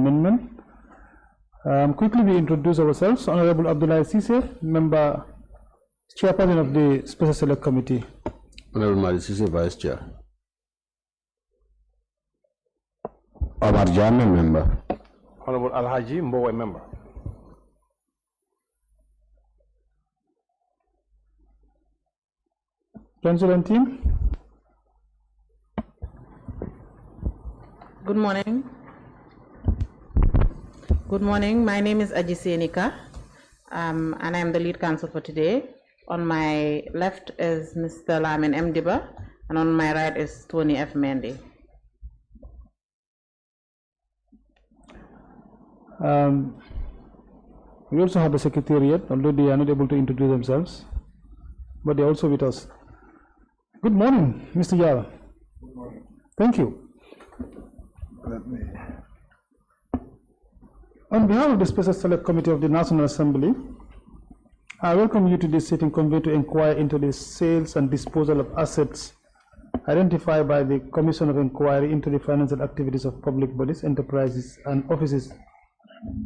amendment. Quickly we introduce ourselves. Honorable Abdullah Sise, member, chairperson of the Special Select Committee. Honorable Madi Sise, vice chair. Omar JANNEH, member. Honorable Alhaji Mbowe, member. Council and team. Good morning. Good morning. My name is Ajise Nika, and I am the lead counsel for today. On my left is Mr. Lamin M. Diba, and on my right is Tony F. Mendy. We also have the secretariat, although they are not able to introduce themselves, but they are also with us. Good morning, Mr. Jallow. Good morning. Thank you. On behalf of the Special Select Committee of the National Assembly, I welcome you to this sitting convened to inquire into the sales and disposal of assets identified by the Commission of Inquiry into the financial activities of public bodies, enterprises, and offices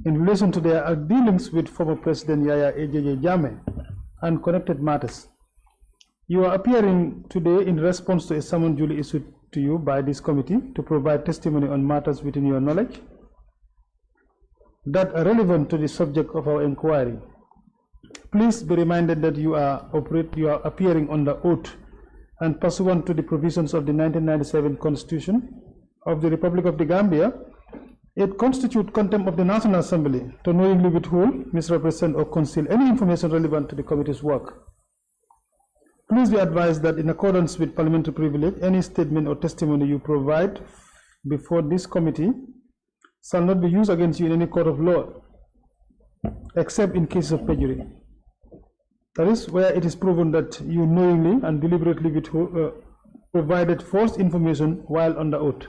in relation to their dealings with former President Yahya AJJ Jammeh and connected matters. You are appearing today in response to a summons duly issued to you by this committee to provide testimony on matters within your knowledge that are relevant to the subject of our inquiry. Please be reminded that you are appearing under oath and pursuant to the provisions of the 1997 Constitution of the Republic of the Gambia. It constitutes contempt of the National Assembly to knowingly withhold, misrepresent, or conceal any information relevant to the committee's work. Please be advised that in accordance with parliamentary privilege, any statement or testimony you provide before this committee shall not be used against you in any court of law, except in cases of perjury. That is, where it is proven that you knowingly and deliberately provided false information while under oath.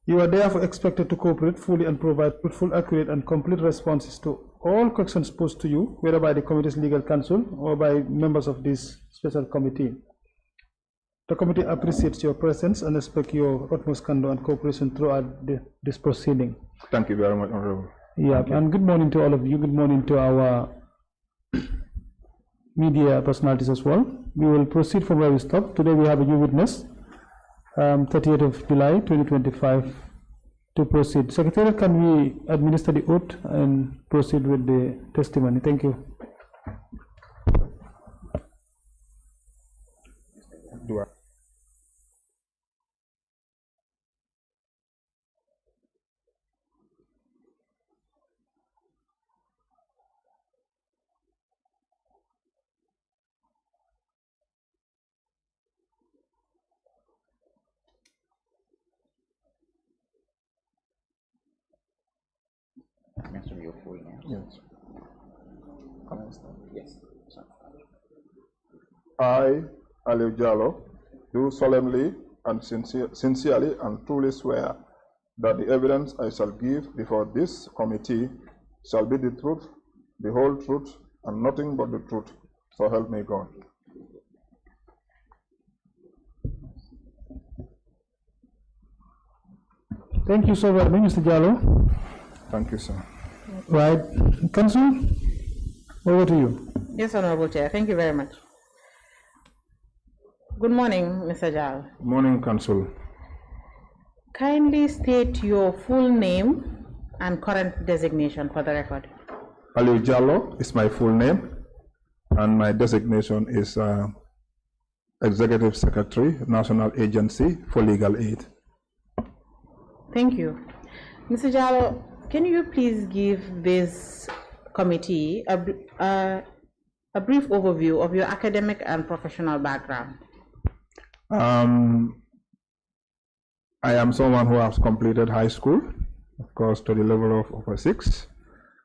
You are therefore expected to cooperate fully and provide truthful, accurate, and complete responses to all questions posed to you, whether by the committee's legal counsel or by members of this special committee. The committee appreciates your presence and expects your utmost candor and cooperation throughout this proceeding. Thank you very much, Honorable. Yeah, and good morning to all of you. Good morning to our media personalities as well. We will proceed from where we stopped. Today we have a new witness, 30th of July 2025, to proceed. Secretary, can we administer the oath and proceed with the testimony? Thank you. Mention your full name. Yes. Yes. I, Alieu Jallow, do solemnly and sincerely and truly swear that the evidence I shall give before this committee shall be the truth, the whole truth, and nothing but the truth. So help me God. Thank you so very much, Mr. Jallow. Thank you, sir. Right, Council, over to you. Yes, Honorable Chair. Thank you very much. Good morning, Mr. Jallow. Good morning, Council. Kindly state your full name and current designation for the record. Alieu Jallow is my full name, and my designation is Executive Secretary, National Agency for Legal Aid. Thank you. Mr. Jallow, can you please give this committee a brief overview of your academic and professional background? I am someone who has completed high school, of course, to the level of upper 6,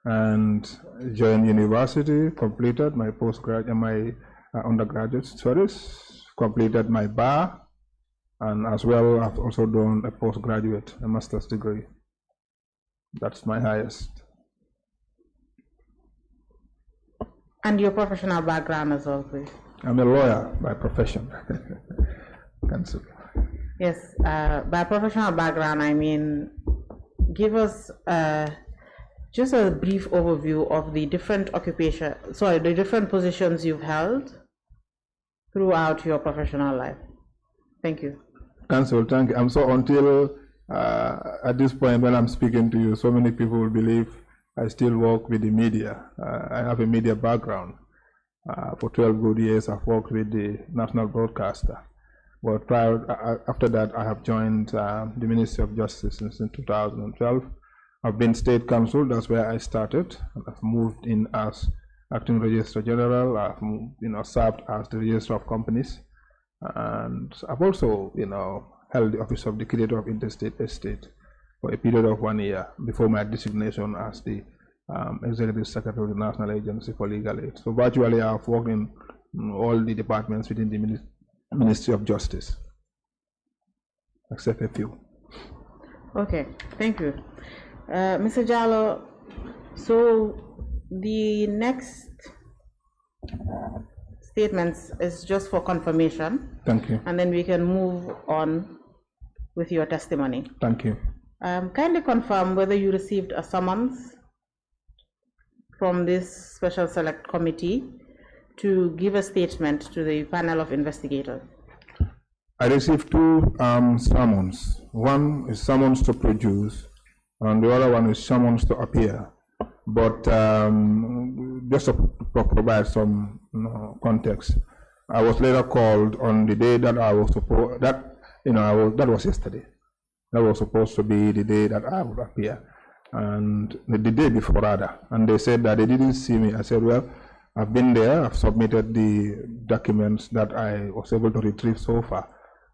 and joined university, completed my postgraduate, my undergraduate studies, completed my bar, and as well I've also done a postgraduate, a master's degree. That's my highest. And your professional background as well, please. I'm a lawyer by profession. Yes, by professional background, I mean give us just a brief overview of the different the different positions you've held throughout your professional life? Thank you. Council, thank you. So until at this point when I'm speaking to you, so many people will believe I still work with the media. I have a media background. For 12 good years, I've worked with the national broadcaster. But after that, I have joined the Ministry of Justice since 2012. I've been State Counsel, that's where I started. I've moved in as Acting Registrar General. I've served as the Registrar of Companies. And I've also, held the office of the Creator of Interstate Estate for a period of 1 year before my designation as the Executive Secretary of the National Agency for Legal Aid. So virtually I've worked in all the departments within the Ministry of Justice, except a few. Okay, thank you. Mr. Jallow, so the next statements is just for confirmation. Thank you. And then we can move on with your testimony. Thank you. Kindly confirm whether you received a summons from this Special Select Committee to give a statement to the panel of investigators. I received two summons. One is summons to produce, and the other one is summons to appear. But just to provide some context, I was later called on the day that I was supposed that was yesterday. That was supposed to be the day that I would appear, and the day before rather. And they said that they didn't see me. I said, well, I've been there. I've submitted the documents that I was able to retrieve so far.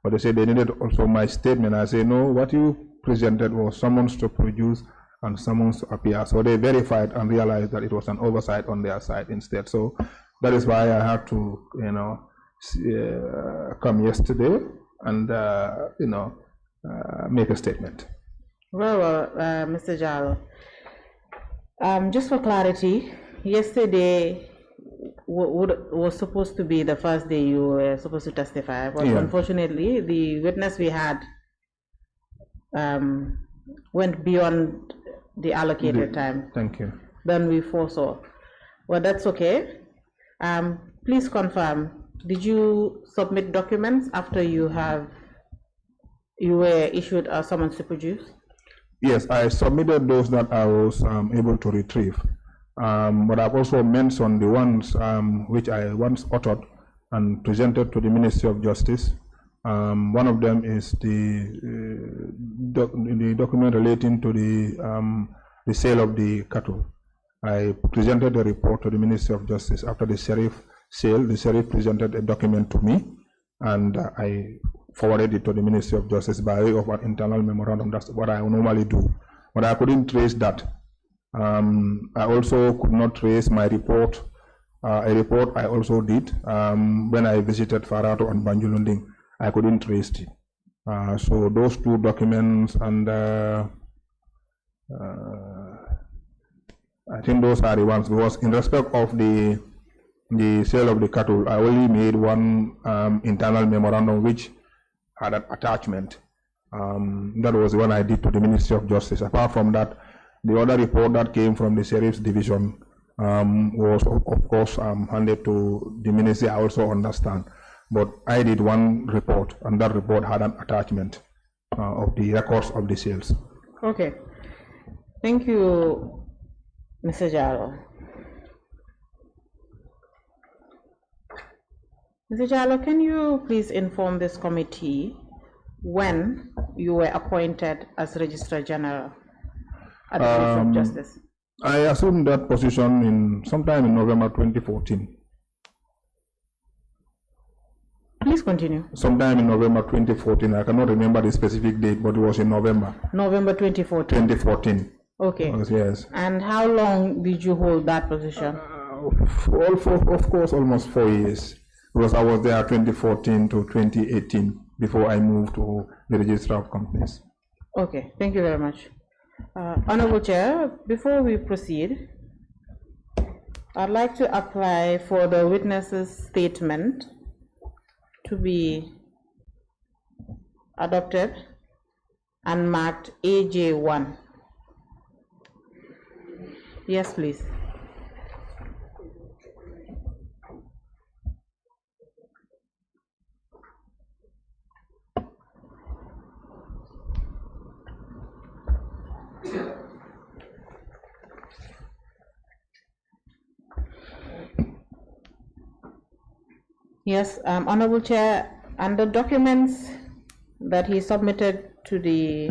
But they said they needed also my statement. I said, no, what you presented was summons to produce and summons to appear. So they verified and realized that it was an oversight on their side instead. So that is why I had to, come yesterday and, make a statement. Well, Mr. Jallow, just for clarity, yesterday was supposed to be the first day you were supposed to testify, but unfortunately, the witness we had went beyond the allocated time. Thank you. Then we foresaw. Well, that's okay. Please confirm, did you submit documents after you were issued a summons to produce? Yes, I submitted those that I was able to retrieve. But I've also mentioned the ones which I once authored and presented to the Ministry of Justice. One of them is the document relating to the sale of the cattle. I presented a report to the Ministry of Justice after the sheriff sale. The sheriff presented a document to me, and I forwarded it to the Ministry of Justice by way of an internal memorandum. That's what I normally do. But I couldn't trace that. I also could not trace my report, a report I also did when I visited Farato and Banjulunding. I couldn't trace it. So those two documents, and I think those are the ones, because in respect of the sale of the cattle, I only made one internal memorandum which had an attachment. That was the one I did to the Ministry of Justice. Apart from that, the other report that came from the Sheriff's Division was, of course, handed to the Ministry. I also understand. But I did one report, and that report had an attachment of the records of the sales. Okay. Thank you, Mr. Jallow. Mr. Jallow, can you please inform this committee when you were appointed as Registrar General at the Ministry of Justice? I assumed that position sometime in November 2014. Please continue. Sometime in November 2014. I cannot remember the specific date, but it was in November. November 2014. 2014. Okay. Yes. And how long did you hold that position? Of course, almost 4 years, because I was there 2014 to 2018 before I moved to the Registrar of Companies. Okay, thank you very much. Honorable Chair, before we proceed, I'd like to apply for the witness's statement to be adopted and marked AJ1. Yes, please. Yes, Honorable Chair, and the documents that he submitted to the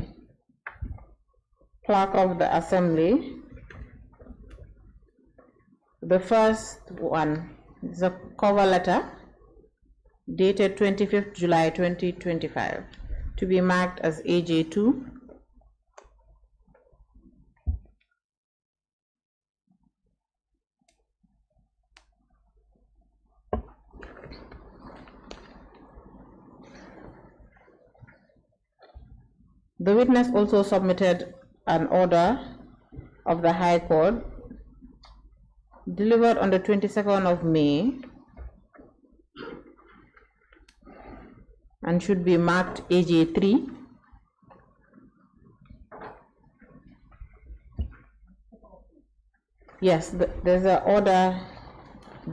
clerk of the Assembly, the first one is a cover letter dated 25th July 2025 to be marked as AJ2. The witness also submitted an order of the High Court delivered on the 22nd of May and should be marked AJ3. Yes, there's an order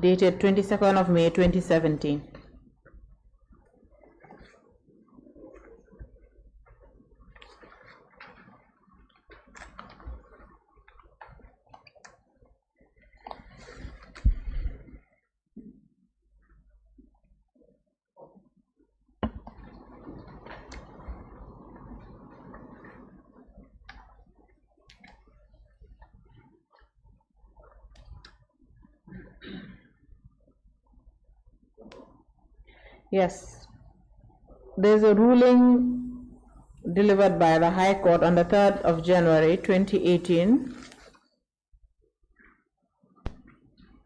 dated 22nd of May 2017. Yes, there's a ruling delivered by the High Court on the 3rd of January 2018.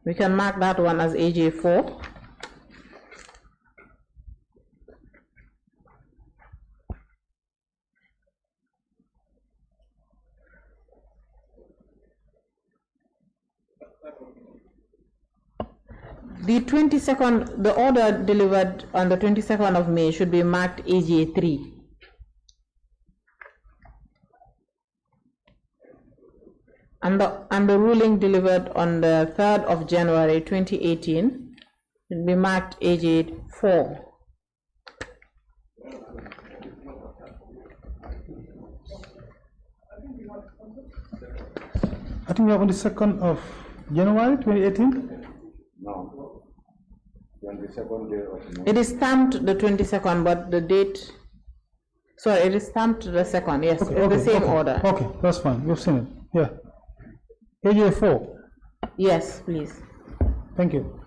We can mark that one as AJ4. The order delivered on the 22nd of May should be marked AJ3. And the ruling delivered on the 3rd of January 2018 should be marked AJ4. I think we have on the 2nd of January 2018. No. 22nd day of May. It is stamped the 22nd, but the date, sorry, it is stamped the 2nd, yes, Okay, it's the same okay, order. Okay, that's fine, we've seen it, yeah. AJ4, Yes, please. thank you.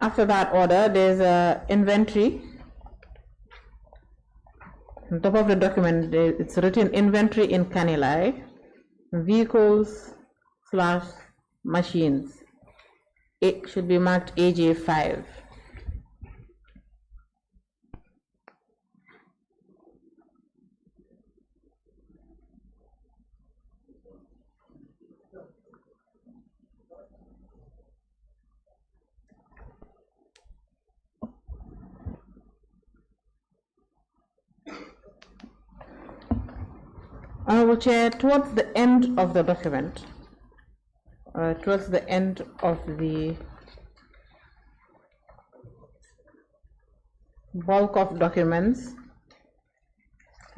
After that order, there's a inventory. On top of the document, it's written inventory in Kanilai, vehicles / machines. It should be marked AJ5. Honorable Chair, towards the end of the document, towards the end of the bulk of documents,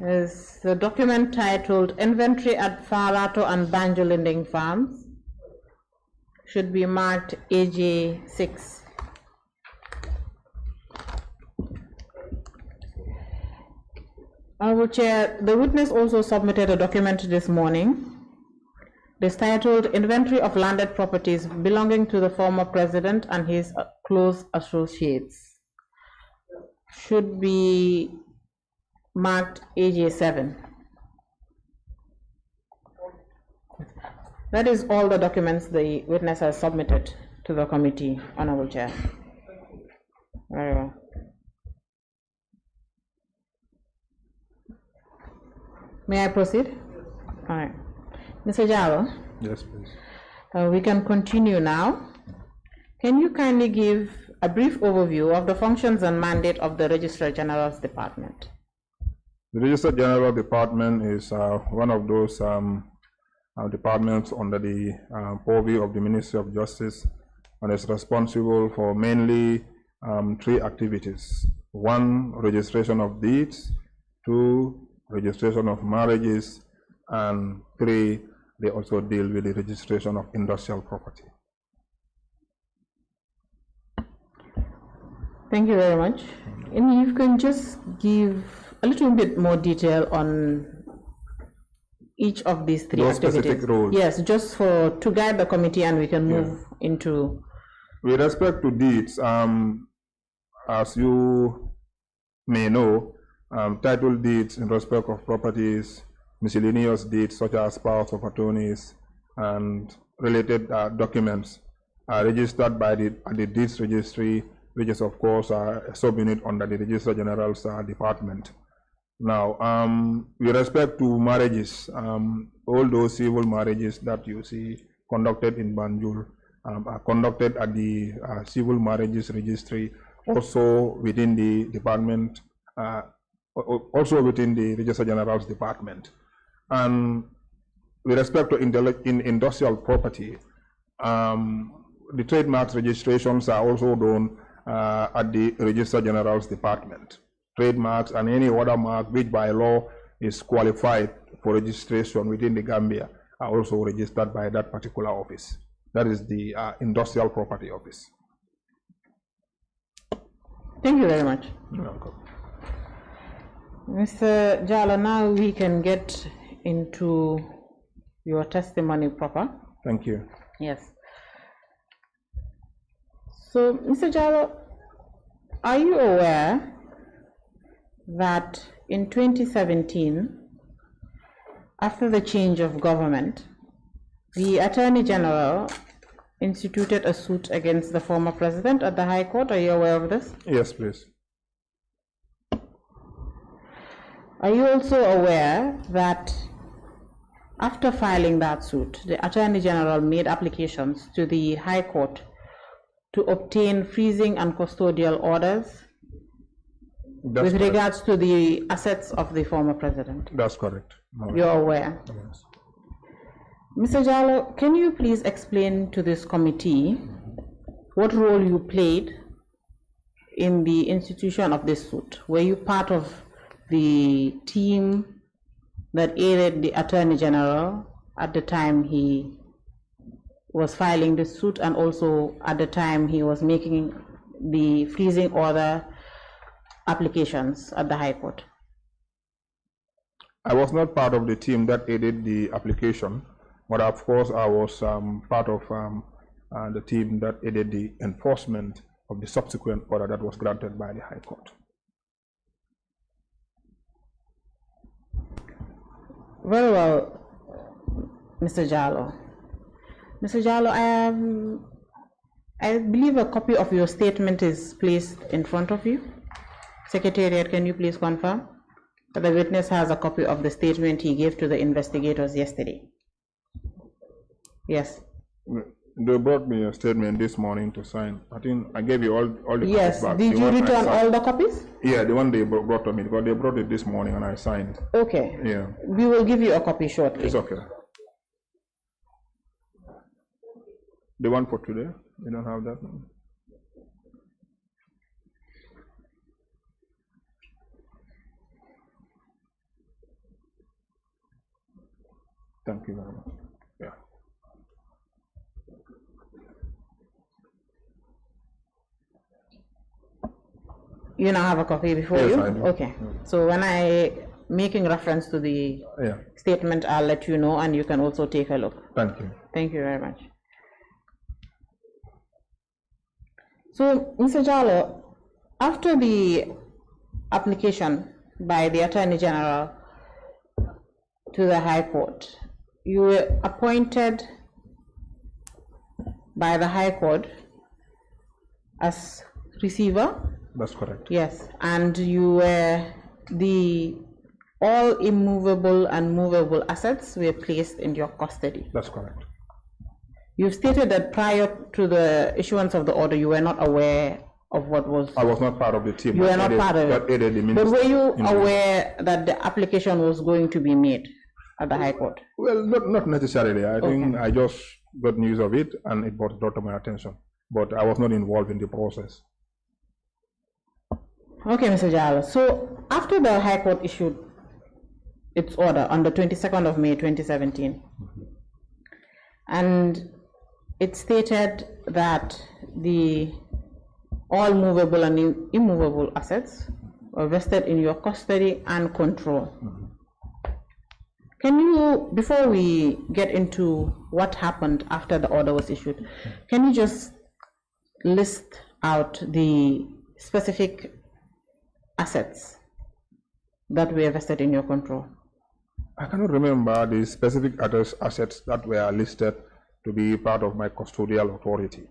is the document titled Inventory at Farato and Banjolinding Farms, should be marked AJ6. Honorable Chair, the witness also submitted a document this morning. It is titled Inventory of Landed Properties Belonging to the Former President and His Close Associates. Should be marked AJ7. That is all the documents the witness has submitted to the committee, Honorable Chair. Very well. May I proceed? All right. Mr. Jallow? Yes, please. We can continue now. Can you kindly give a brief overview of the functions and mandate of the Registrar General's Department? The Registrar General Department is one of those departments under the purview of the Ministry of Justice, and is responsible for mainly 3 activities. 1, registration of deeds. 2, registration of marriages. And 3, they also deal with the registration of industrial property. Thank you very much. And you can just give a little bit more detail on each of these 3 Those activities. specific roles. Yes, just to guide the committee, and we can move into. With respect to deeds, as you may know, title deeds in respect of properties, miscellaneous deeds such as powers of attorneys and related documents are registered by the deeds registry, which is of course a subunit under the Registrar General's department. Now, with respect to marriages, all those civil marriages that you see conducted in Banjul are conducted at the Civil Marriages Registry, also within the department, also within the Registrar General's department. And with respect to industrial property, the trademarks registrations are also done at the Registrar General's department. Trademarks and any other mark which by law is qualified for registration within the Gambia are also registered by that particular office. That is the Industrial Property Office. Thank you very much. You're welcome. Mr. Jallow, now we can get into your testimony proper. Thank you. Yes. So, Mr. Jallow, are you aware that in 2017, after the change of government, the Attorney General instituted a suit against the former president at the High Court? Are you aware of this? Yes, please. Are you also aware that after filing that suit, the Attorney General made applications to the High Court to obtain freezing and custodial orders with regards to the assets of the former president? That's correct. No. You're aware? Yes. Mr. Jallow, can you please explain to this committee what role you played in the institution of this suit? Were you part of the team that aided the Attorney General at the time he was filing the suit, and also at the time he was making the freezing order applications at the High Court? I was not part of the team that aided the application, but of course I was part of the team that aided the enforcement of the subsequent order that was granted by the High Court. Very well, Mr. Jallow. Mr. Jallow, I believe a copy of your statement is placed in front of you. Secretariat, can you please confirm that the witness has a copy of the statement he gave to the investigators yesterday? Yes. They brought me a statement this morning to sign. I think I gave you all the Yes. copies back. Did you return all the copies? Yeah, the one they brought to me, because they brought it this morning and I signed. Okay. Yeah. We will give you a copy shortly. It's okay. The one for today? You don't have that one? Thank you very much. Yeah. You now have a copy before Yes, you? I do. Okay. So when I making reference to the statement, I'll let you know, and you can also take a look. Thank you. Thank you very much. So, Mr. Jallow, after the application by the Attorney General to the High Court, you were appointed by the High Court as receiver? That's correct. Yes, and you were all immovable and movable assets were placed in your custody. That's correct. You've stated that prior to the issuance of the order, you were not aware of what was? I was not part of the team. You were not part of that it. aided the But minister were you in the- aware that the application was going to be made at the High Court? Well, not necessarily. I think I just got news of it and it brought to my attention. But I was not involved in the process. Okay, Mr. Jallow. So after the High Court issued its order on the 22nd of May 2017, and it stated that all movable and immovable assets were vested in your custody and control. Can you, before we get into what happened after the order was issued, can you just list out the specific assets that were vested in your control? I cannot remember the specific assets that were listed to be part of my custodial authority.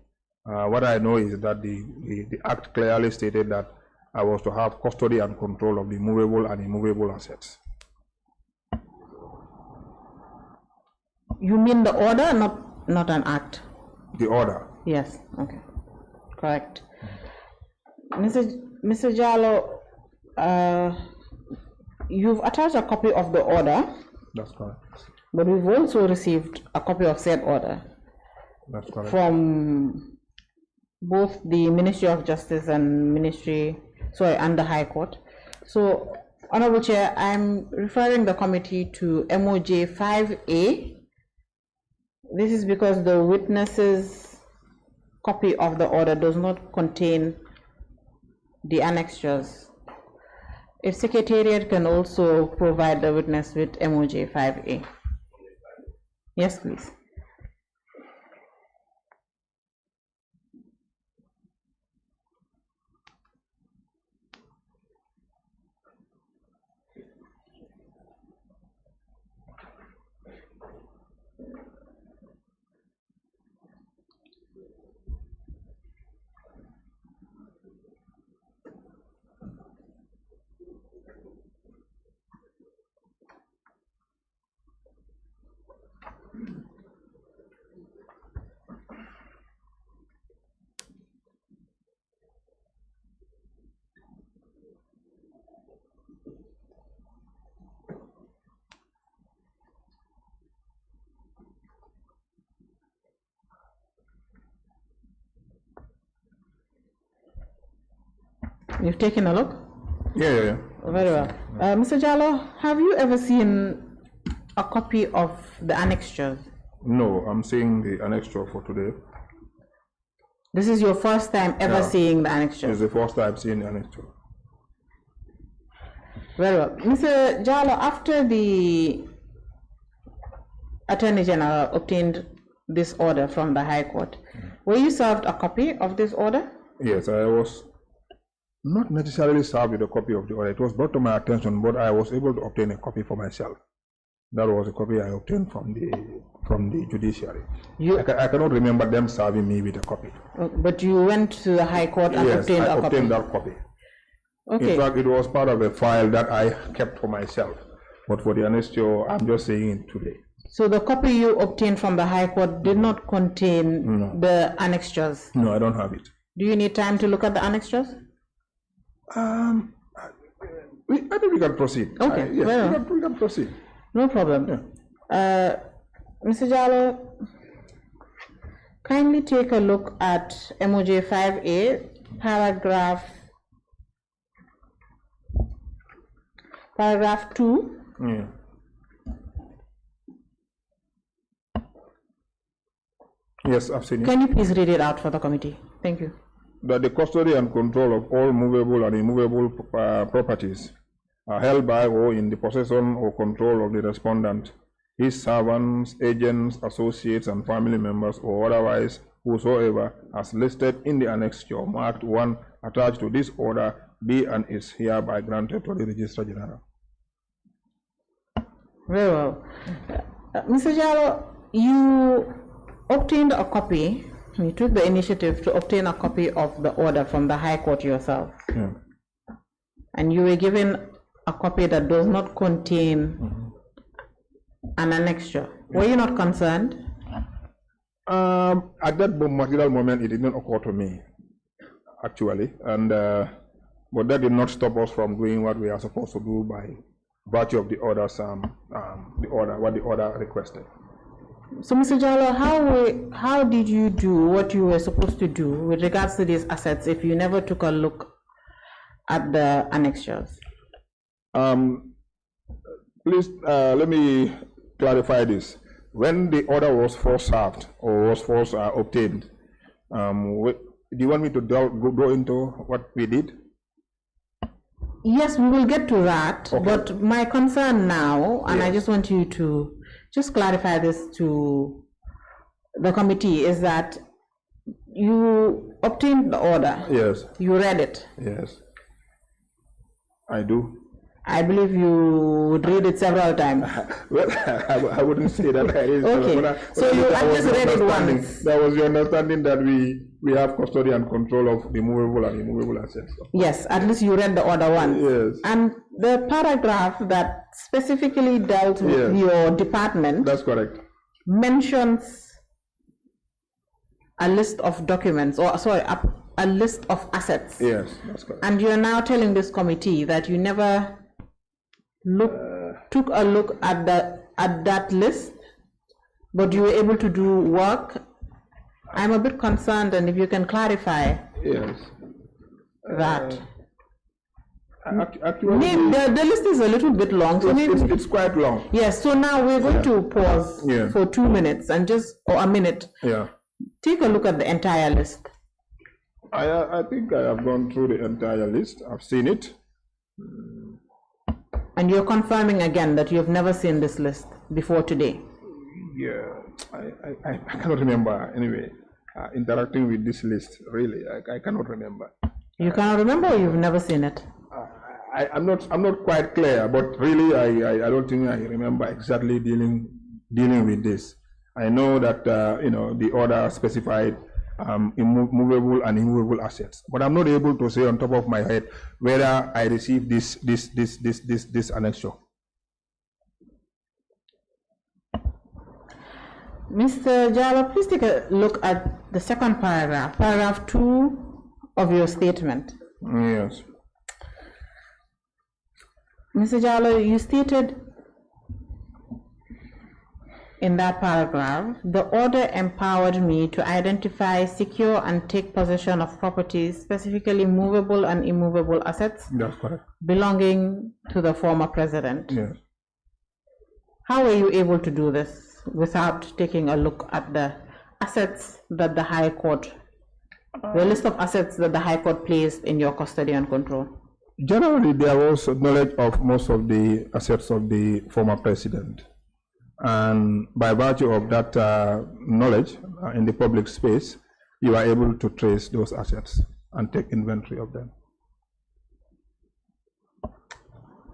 What I know is that the Act clearly stated that I was to have custody and control of the movable and immovable assets. You mean the order, not an act? The order. Yes, okay, correct. Mr. Jallow, you've attached a copy of the order. That's correct. But we've also received a copy of said order. That's correct. From both the Ministry of Justice and and the High Court. So, Honorable Chair, I'm referring the committee to MOJ 5A. This is because the witness's copy of the order does not contain the annexures. If Secretariat can also provide the witness with MOJ 5A. Yes, please. You've taken a look? Yeah. Very well. Mr. Jallow, have you ever seen a copy of the annexures? No, I'm seeing the annexure for today. This is your first time ever seeing the annexures? It's the first time seeing the annexure. Very well. Mr. Jallow, after the Attorney General obtained this order from the High Court, were you served a copy of this order? Yes, I was not necessarily served with a copy of the order. It was brought to my attention, but I was able to obtain a copy for myself. That was a copy I obtained from the judiciary. I cannot remember them serving me with a copy. But you went to the High Court and obtained a copy? Yes, I obtained that copy. Okay. In fact, it was part of a file that I kept for myself. But for the annexure, I'm just saying it today. So the copy you obtained from the High Court did not contain the annexures? No, I don't have it. Do you need time to look at the annexures? I think we can proceed. Okay, yes, we can proceed. No problem. Yeah. Mr. Jallow, kindly take a look at MOJ 5A, paragraph 2. Yeah. Yes, I've seen it. Can you please read it out for the committee? Thank you. That the custody and control of all movable and immovable properties are held by or in the possession or control of the respondent, his servants, agents, associates, and family members, or otherwise whosoever, as listed in the annexure marked 1 attached to this order, be and is hereby granted to the Registrar General. Very well. Mr. Jallow, you obtained a copy. You took the initiative to obtain a copy of the order from the High Court yourself. Yeah. And you were given a copy that does not contain an annexure. Were you not concerned? At that material moment, it did not occur to me. actually, and but that did not stop us from doing what we are supposed to do by virtue of the orders, what the order requested. So, Mr. Jallow, how did you do what you were supposed to do with regards to these assets if you never took a look at the annexures? Please let me clarify this. When the order was first served or was first obtained, do you want me to go into what we did? Yes, we will get to that. Okay. But my concern now, and yes, I just want you to just clarify this to the committee, is that you obtained the order. Yes. You read it. Yes. I do. I believe you would read it several times. Well, I wouldn't say that. Okay. So you just read it once. That was your understanding that we have custody and control of the movable and immovable assets. Yes, at least you read the order once. Yes. And the paragraph that specifically dealt with, yes, your department. That's correct. Mentions a list of documents, or sorry, a list of assets. Yes, that's correct. And you're now telling this committee that you never took a look at that list, but you were able to do work. I'm a bit concerned, and if you can clarify. Yes. That. Actually, the list is a little bit long, so it's quite long. Yes. So now we're going to pause for 2 minutes and or a minute. Yeah. Take a look at the entire list. I think I have gone through the entire list. I've seen it. And you're confirming again that you've never seen this list before today? Yeah, I cannot remember anyway. Interacting with this list, really, I cannot remember. You cannot remember, or you've never seen it? I'm not quite clear, but really, I don't think I remember exactly dealing with this. I know that the order specified movable and immovable assets, but I'm not able to say on top of my head whether I received this annexure. Mr. Jallow, please take a look at the second paragraph, paragraph 2 of your statement. Yes. Mr. Jallow, you stated in that paragraph, the order empowered me to identify, secure, and take possession of properties, specifically movable and immovable assets. That's correct. Belonging to the former president. Yes. How were you able to do this without taking a look at the assets that the High Court, the list of assets that the High Court placed in your custody and control? Generally, there was knowledge of most of the assets of the former president. And by virtue of that knowledge in the public space, you are able to trace those assets and take inventory of them.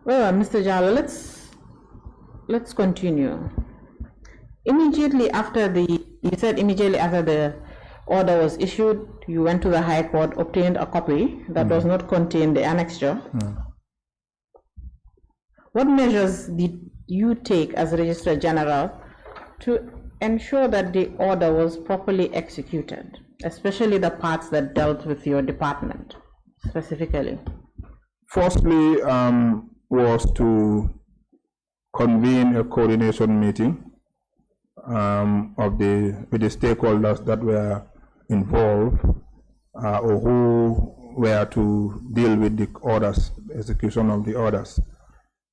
Well, Mr. Jallow, let's continue. Immediately after immediately after the order was issued, you went to the High Court, obtained a copy that does not contain the annexure. What measures did you take as Registrar General to ensure that the order was properly executed, especially the parts that dealt with your department specifically? Firstly, was to convene a coordination meeting with the stakeholders that were involved or who were to deal with the orders, execution of the orders.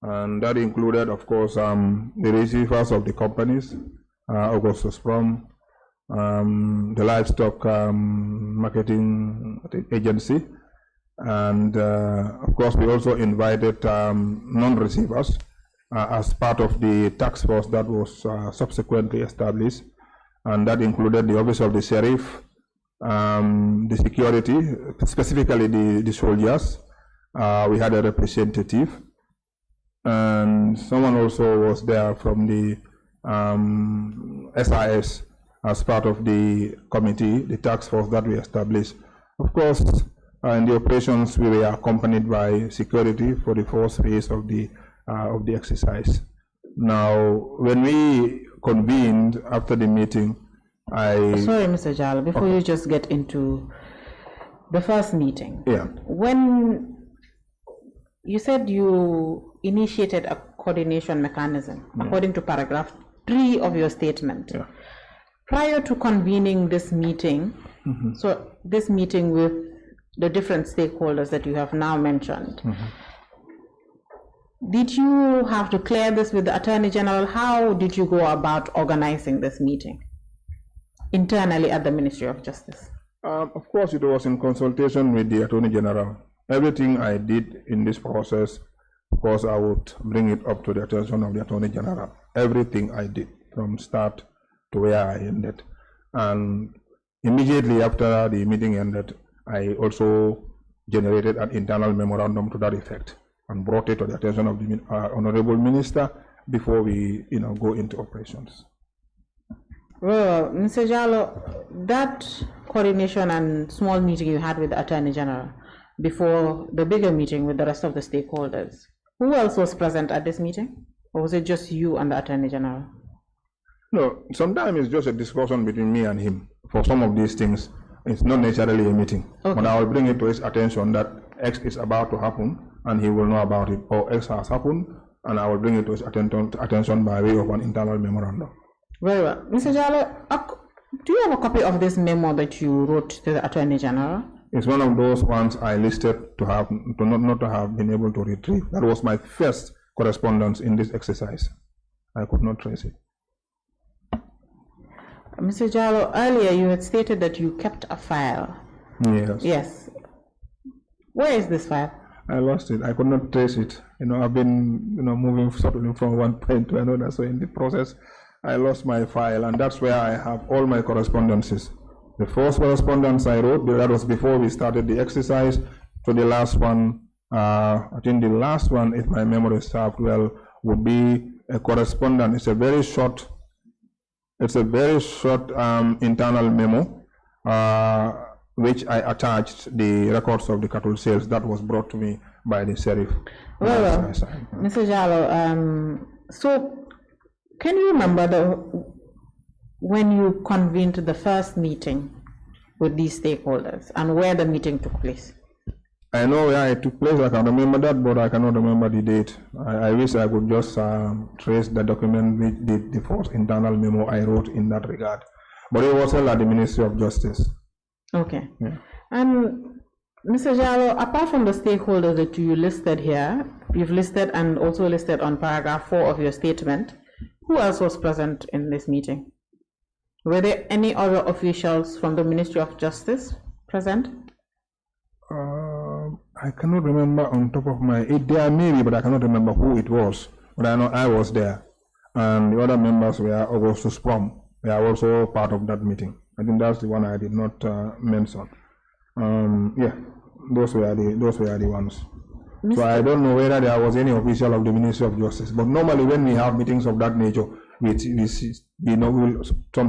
And that included, of course, the receivers of the companies, Augustus Prom, the Livestock Marketing Agency, and of course, we also invited non-receivers as part of the task force that was subsequently established, and that included the Office of the Sheriff, the security, specifically the soldiers. We had a representative. And someone also was there from the SIS as part of the committee, the task force that we established. Of course, in the operations, we were accompanied by security for the first phase of the exercise. Now, when we convened after the meeting, Sorry, Mr. Jallow, before you just get into the first meeting. Yeah. When you said you initiated a coordination mechanism, according to paragraph 3 of your statement. Yeah. Prior to convening this meeting, so this meeting with the different stakeholders that you have now mentioned, did you have to clear this with the Attorney General? How did you go about organizing this meeting internally at the Ministry of Justice? Of course, it was in consultation with the Attorney General. Everything I did in this process, of course, I would bring it up to the attention of the Attorney General. Everything I did from start to where I ended. And immediately after the meeting ended, I also generated an internal memorandum to that effect and brought it to the attention of the Honorable Minister before we go into operations. Well, Mr. Jallow, that coordination and small meeting you had with the Attorney General before the bigger meeting with the rest of the stakeholders, who else was present at this meeting? Or was it just you and the Attorney General? No, sometimes it's just a discussion between me and him. For some of these things, it's not necessarily a meeting. Okay. But I will bring it to his attention that X is about to happen and he will know about it, or X has happened, and I will bring it to his attention by way of an internal memorandum. Very well. Mr. Jallow, do you have a copy of this memo that you wrote to the Attorney General? It's one of those ones I listed to have not to have been able to retrieve. That was my first correspondence in this exercise. I could not trace it. Mr. Jallow, earlier you had stated that you kept a file. Yes. Yes. Where is this file? I lost it. I could not trace it. I've been moving suddenly from one point to another. So in the process, I lost my file, and that's where I have all my correspondences. The first correspondence I wrote, that was before we started the exercise, to the last one. I think the last one, if my memory serves well, would be a correspondence. It's a very short internal memo, which I attached the records of the cattle sales that was brought to me by the sheriff. Well, Mr. Jallow, so can you remember when you convened the first meeting with these stakeholders and where the meeting took place? I know where it took place. I can remember that, but I cannot remember the date. I wish I could just trace the document with the first internal memo I wrote in that regard. But it was held at the Ministry of Justice. Okay. Yeah. And Mr. Jallow, apart from the stakeholders that you listed here, you've listed and also listed on paragraph 4 of your statement, who else was present in this meeting? Were there any other officials from the Ministry of Justice present? I cannot remember on top of my head. There may be, but I cannot remember who it was. But I know I was there. And the other members were Augustus Prom. They are also part of that meeting. I think that's the one I did not mention. Yeah, those were the ones. So I don't know whether there was any official of the Ministry of Justice. But normally when we have meetings of that nature,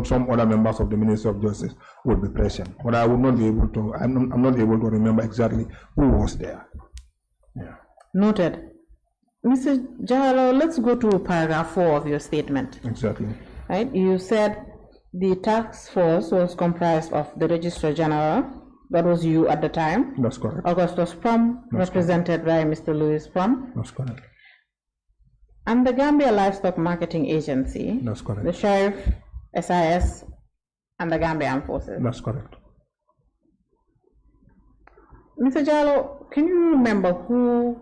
some other members of the Ministry of Justice would be present. But I would not be able to, I'm not able to remember exactly who was there. Yeah. Noted. Mr. Jallow, let's go to paragraph 4 of your statement. Exactly. Right, you said the task force was comprised of the Registrar General, that was you at the time. That's correct. Augustus Prom, represented by Mr. Louis Prom. That's correct. And the Gambia Livestock Marketing Agency. That's correct. The Sheriff, SIS, and the Gambia Armed Forces. That's correct. Mr. Jallow, can you remember who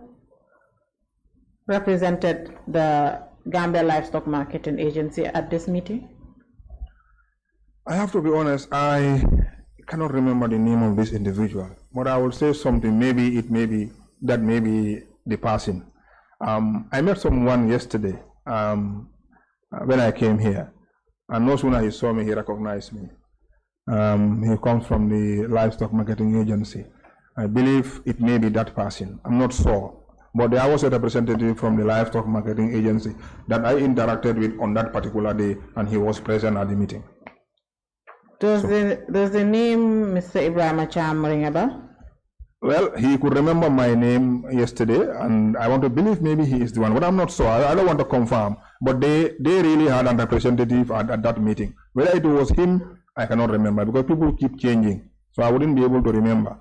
represented the Gambia Livestock Marketing Agency at this meeting? I have to be honest, I cannot remember the name of this individual, but I will say something. Maybe that may be the person. I met someone yesterday when I came here, and no sooner he saw me, he recognized me. He comes from the Livestock Marketing Agency. I believe it may be that person. I'm not sure. But there was a representative from the Livestock Marketing Agency that I interacted with on that particular day, and he was present at the meeting. Does the name Mr. Ibrahim Acham ring a bell? Well, he could remember my name yesterday, and I want to believe maybe he is the one, but I'm not sure. I don't want to confirm. But they really had a representative at that meeting. Whether it was him, I cannot remember, because people keep changing, so I wouldn't be able to remember.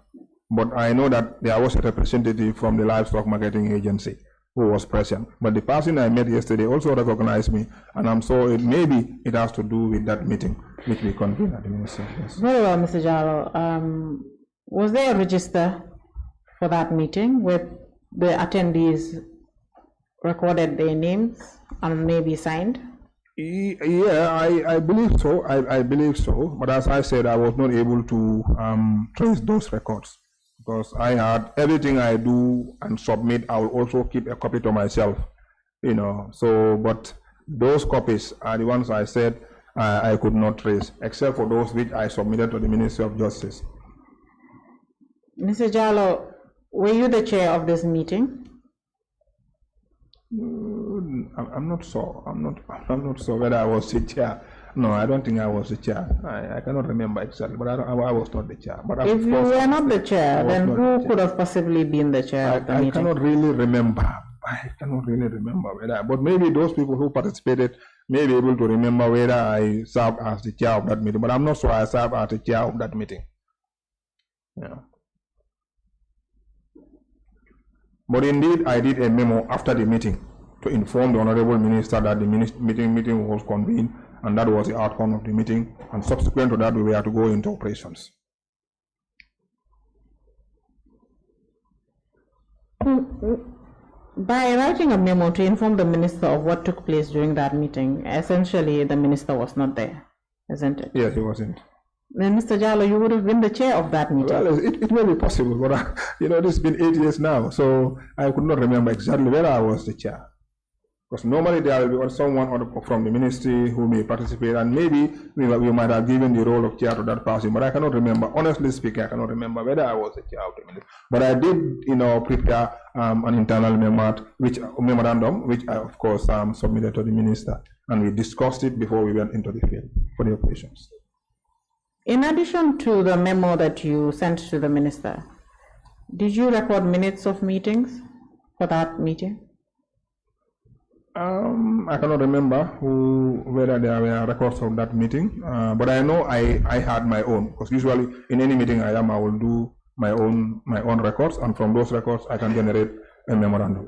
But I know that there was a representative from the Livestock Marketing Agency who was present. But the person I met yesterday also recognized me, and I'm so maybe it has to do with that meeting which we convened at the ministry. Yes. Very well, Mr. Jallow. Was there a register for that meeting where the attendees recorded their names and maybe signed? Yeah, I believe so. I believe so. But as I said, I was not able to trace those records, because I had everything I do and submit, I will also keep a copy to myself, you know. So, but those copies are the ones I said I could not trace, except for those which I submitted to the Ministry of Justice. Mr. Jallow, were you the chair of this meeting? I'm not sure. I'm not sure whether I was the chair. No, I don't think I was the chair. I cannot remember exactly, but I was not the chair. But if you were not the chair, then who could have possibly been the chair of the meeting? I cannot really remember. I cannot really remember whether, but maybe those people who participated may be able to remember whether I served as the chair of that meeting. But I'm not sure I served as the chair of that meeting. Yeah. But indeed, I did a memo after the meeting to inform the Honorable Minister that the meeting was convened, and that was the outcome of the meeting, and subsequent to that we were to go into operations. By writing a memo to inform the minister of what took place during that meeting, essentially the minister was not there, isn't it? Yes, he wasn't. Then, Mr. Jallow, you would have been the chair of that meeting. Well, it may be possible, but you know, this has been 8 years now, so I could not remember exactly whether I was the chair. Because normally there will be someone from the ministry who may participate, and maybe we might have given the role of chair to that person, but I cannot remember. Honestly speaking, I cannot remember whether I was the chair of the ministry. But I did, you know, prepare an internal memorandum, which I, of course, submitted to the minister, and we discussed it before we went into the field for the operations. In addition to the memo that you sent to the minister, did you record minutes of meetings for that meeting? I cannot remember whether there were records of that meeting, but I know I had my own, because usually in any meeting I will do my own records, and from those records I can generate a memorandum.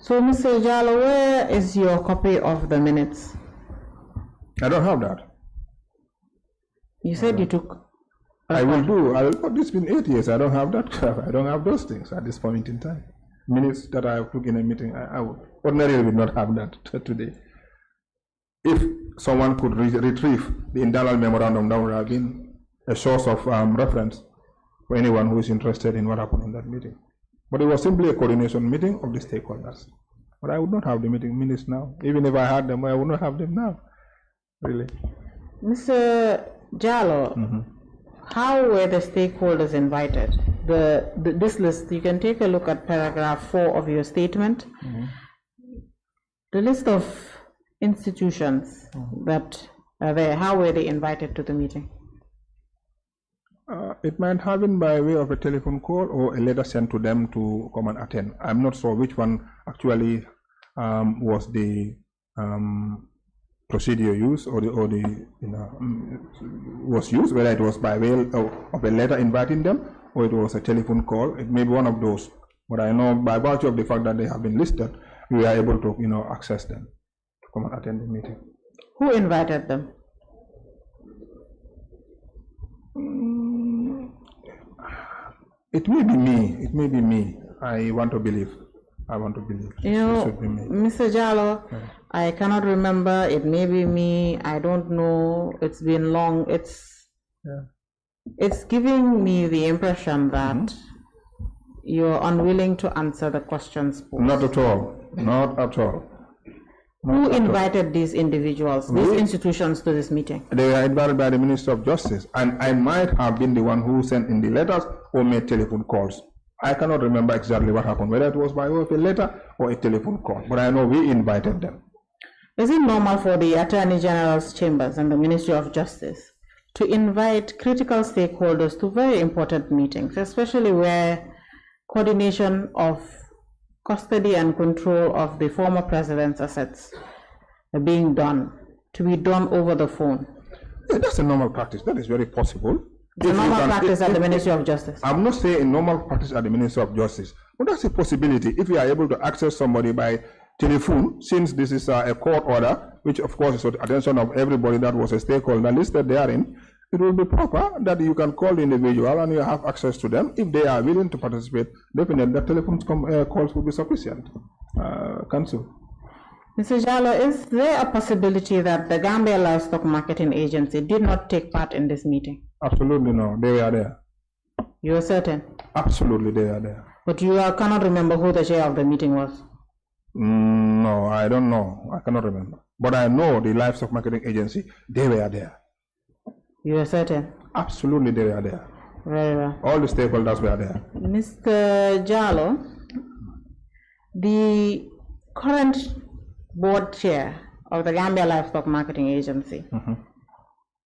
So, Mr. Jallow, where is your copy of the minutes? I don't have that. You said you took. I will do. But it's been 8 years. I don't have that. I don't have those things at this point in time. Minutes that I took in a meeting, I would ordinarily would not have that today. If someone could retrieve the internal memorandum, that would have been a source of reference for anyone who is interested in what happened in that meeting. But it was simply a coordination meeting of the stakeholders. But I would not have the meeting minutes now. Even if I had them, I would not have them now. Really. Mr. Jallow, how were the stakeholders invited? This list, you can take a look at paragraph 4 of your statement. The list of institutions that are there, how were they invited to the meeting? It might have been by way of a telephone call or a letter sent to them to come and attend. I'm not sure which one actually was the procedure used or the was used, whether it was by way of a letter inviting them or it was a telephone call. It may be one of those. But I know by virtue of the fact that they have been listed, we are able to access them to come and attend the meeting. Who invited them? It may be me. It may be me. I want to believe. You know, Mr. Jallow, I cannot remember. It may be me. I don't know. It's been long. It's giving me the impression that you're unwilling to answer the questions posed. Not at all. Not at all. Who invited these individuals, these institutions to this meeting? They were invited by the Minister of Justice, and I might have been the one who sent in the letters or made telephone calls. I cannot remember exactly what happened, whether it was by way of a letter or a telephone call, but I know we invited them. Is it normal for the Attorney General's chambers and the Ministry of Justice to invite critical stakeholders to very important meetings, especially where coordination of custody and control of the former president's assets are being done, to be done over the phone? Yeah, that's a normal practice. That is very possible. It's a normal practice at the Ministry of Justice. I'm not saying normal practice at the Ministry of Justice, but that's a possibility. If you are able to access somebody by telephone, since this is a court order, which of course is at the attention of everybody that was a stakeholder listed therein, it will be proper that you can call the individual and you have access to them. If they are willing to participate, definitely the telephone calls will be sufficient. Council. Mr. Jallow, is there a possibility that the Gambia Livestock Marketing Agency did not take part in this meeting? Absolutely no, they were there. You are certain? Absolutely they are there. But you cannot remember who the chair of the meeting was? No, I don't know. I cannot remember. But I know the Livestock Marketing Agency, they were there. You are certain? Absolutely they were there. Very well. All the stakeholders were there. Mr. Jallow, the current board chair of the Gambia Livestock Marketing Agency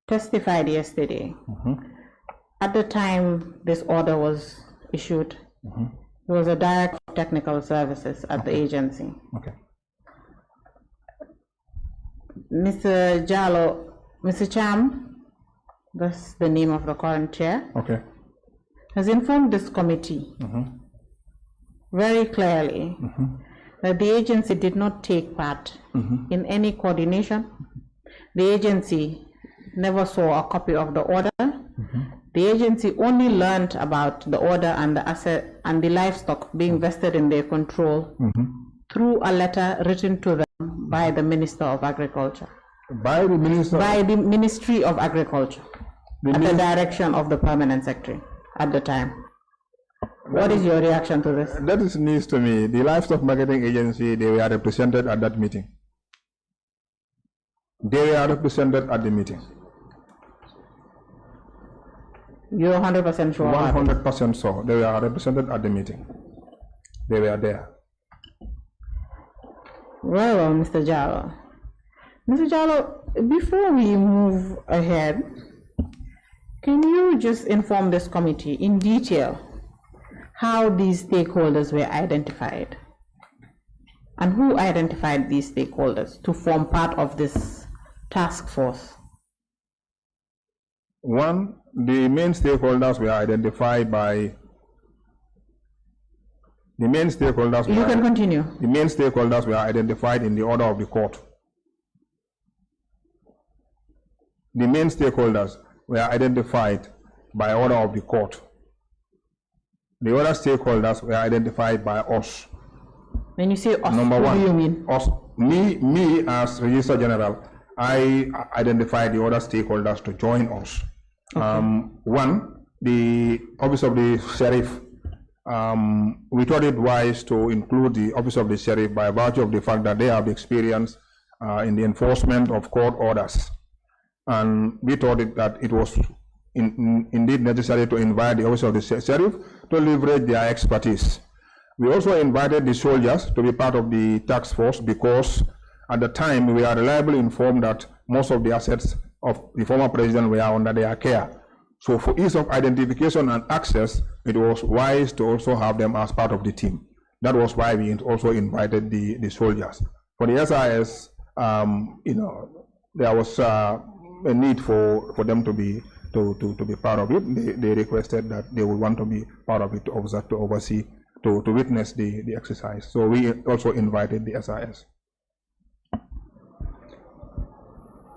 testified yesterday. At the time this order was issued, he was a director of technical services at the agency. Okay. Mr. Jallow, Mr. Cham, that's the name of the current chair, Okay. has informed this committee very clearly that the agency did not take part in any coordination. The agency never saw a copy of the order. The agency only learned about the order and the asset and the livestock being vested in their control through a letter written to them by the Minister of Agriculture. By the Minister? By the Ministry of Agriculture, at the direction of the Permanent Secretary at the time. What is your reaction to this? That is news to me. The Livestock Marketing Agency, they were represented at that meeting. They were represented at the meeting. You're 100% sure? 100% sure. They were represented at the meeting. They were there. Well, Mr. Jallow. Mr. Jallow, before we move ahead, can you just inform this committee in detail how these stakeholders were identified and who identified these stakeholders to form part of this task force? One, the main stakeholders were identified by the main stakeholders. You can continue. The main stakeholders were identified in the order of the court. The main stakeholders were identified by order of the court. The other stakeholders were identified by us. When you say us, Number one, who do you mean? Us. Me as Registrar General, I identified the other stakeholders to join us. Okay. One, the Office of the Sheriff. We thought it wise to include the Office of the Sheriff by virtue of the fact that they have experience in the enforcement of court orders. And we thought that it was indeed necessary to invite the Office of the Sheriff to leverage their expertise. We also invited the soldiers to be part of the task force because at the time we are reliably informed that most of the assets of the former president were under their care. So for ease of identification and access, it was wise to also have them as part of the team. That was why we also invited the soldiers. For the SIS, there was a need for them to be part of it. They requested that they would want to be part of it to oversee, to witness the exercise. So we also invited the SIS.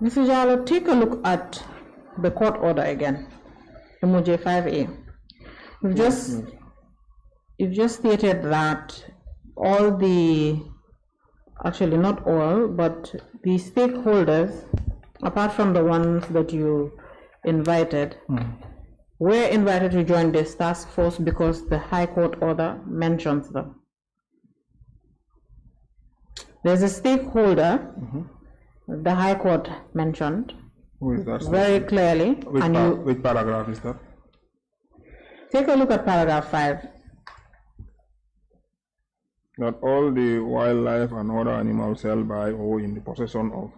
Mr. Jallow, take a look at the court order again, MOJ 5A. You've just stated that all the, actually not all, but the stakeholders, apart from the ones that you invited, were invited to join this task force because the High Court order mentions them. There's a stakeholder the High Court mentioned very clearly. Which paragraph is that? Take a look at paragraph 5. That all the wildlife and other animals held by or in the possession of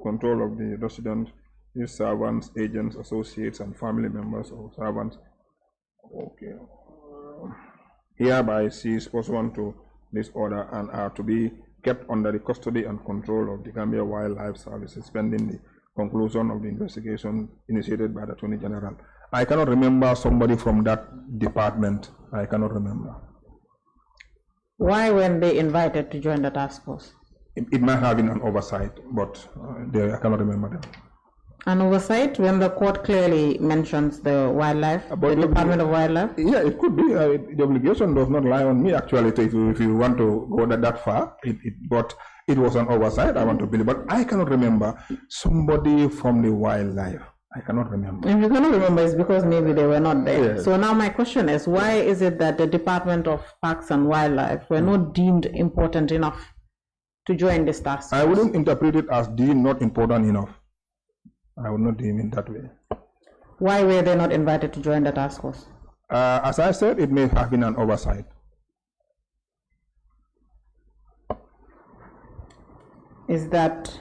control of the resident, his servants, agents, associates, and family members of servants, okay, hereby cease pursuant to this order and are to be kept under the custody and control of the Gambia Wildlife Services pending the conclusion of the investigation initiated by the Attorney General. I cannot remember somebody from that department. I cannot remember. Why weren't they invited to join the task force? It might have been an oversight, but I cannot remember them. An oversight when the court clearly mentions the wildlife, the Department of Wildlife? Yeah, it could be. The obligation does not lie on me, actually, if you want to go that far. But it was an oversight, I want to believe. But I cannot remember somebody from the wildlife. I cannot remember. If you cannot remember, it's because maybe they were not there. Yes. So now my question is, why is it that the Department of Parks and Wildlife were not deemed important enough to join this task force? I wouldn't interpret it as deemed not important enough. I would not deem it that way. Why were they not invited to join the task force? As I said, it may have been an oversight. Is that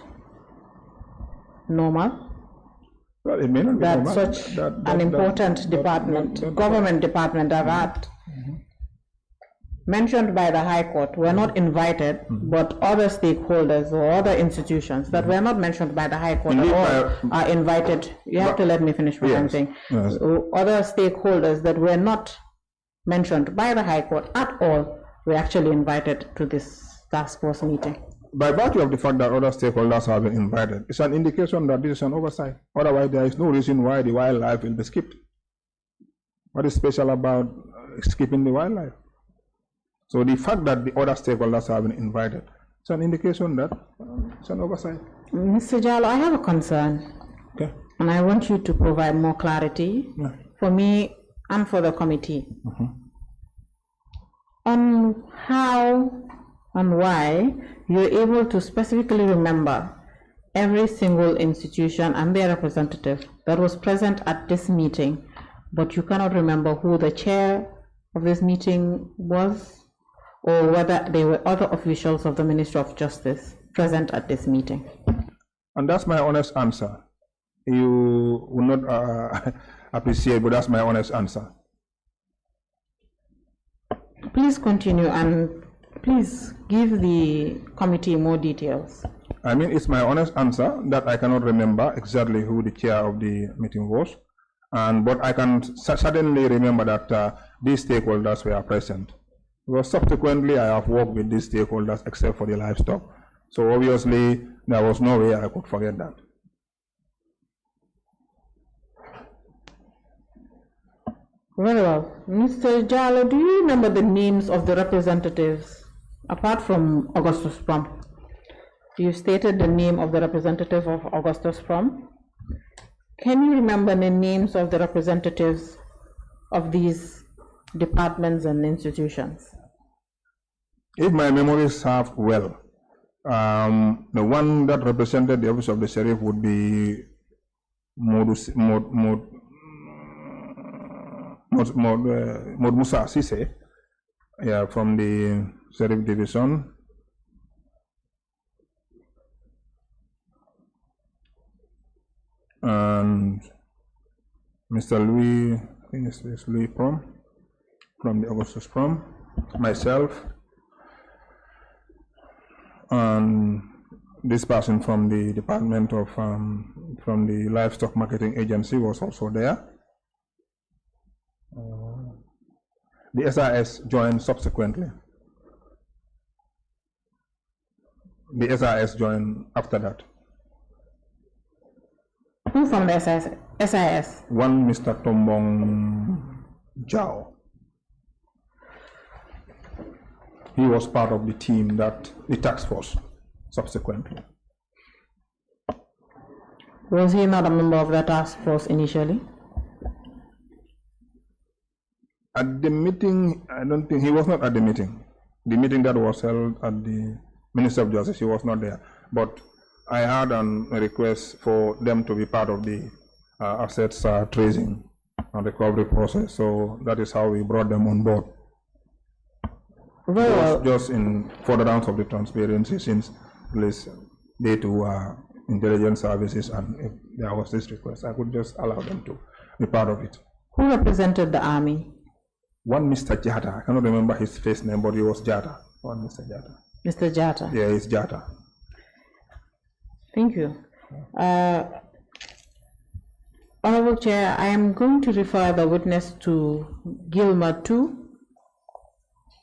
normal? Well, it may not be That normal. such an important department, government department of art, mentioned by the High Court, were not invited, but other stakeholders or other institutions that were not mentioned by the High Court at all are invited. You have to let me finish what I'm saying. Yes. So other stakeholders that were not mentioned by the High Court at all were actually invited to this task force meeting. By virtue of the fact that other stakeholders have been invited, it's an indication that this is an oversight. Otherwise, there is no reason why the wildlife will be skipped. What is special about skipping the wildlife? So the fact that the other stakeholders have been invited, it's an indication that it's an oversight. Mr. Jallow, I have a concern. Okay. And I want you to provide more clarity for me and for the committee on how and why you're able to specifically remember every single institution and their representative that was present at this meeting, but you cannot remember who the chair of this meeting was, or whether there were other officials of the Ministry of Justice present at this meeting. And that's my honest answer. You will not appreciate, but that's my honest answer. Please continue and please give the committee more details. I mean, it's my honest answer that I cannot remember exactly who the chair of the meeting was, but I can certainly remember that these stakeholders were present. Well, subsequently, I have worked with these stakeholders except for the livestock. So obviously, there was no way I could forget that. Very well. Mr. Jallow, do you remember the names of the representatives, apart from Augustus Prom? You stated the name of the representative of Augustus Prom. Can you remember the names of the representatives of these departments and institutions? If my memory serves well, the one that represented the office of the sheriff would be Musa Sise, from the sheriff division. And Mr. Louis, I think it's Louis Prom, from the Augustus Prom, myself, and this person from the department of, from the Livestock Marketing Agency was also there. The SIS joined subsequently. The SIS joined after that. Who from the SIS? One Mr. Tombong Jao. He was part of the team that, the task force, subsequently. Was he not a member of the task force initially? At the meeting, I don't think, he was not at the meeting. The meeting that was held at the Ministry of Justice, he was not there. But I had a request for them to be part of the assets tracing and recovery process. So that is how we brought them on board. Well, just in furtherance of the transparency, since at least they too are intelligence services, and if there was this request, I could just allow them to be part of it. who represented the army? One Mr. Jata, I cannot remember his first name, but he was Jata. One Mr. Jata. Mr. Jata. Yeah, it's Jata. Thank you. Honorable Chair, I am going to refer the witness to Gilmer 2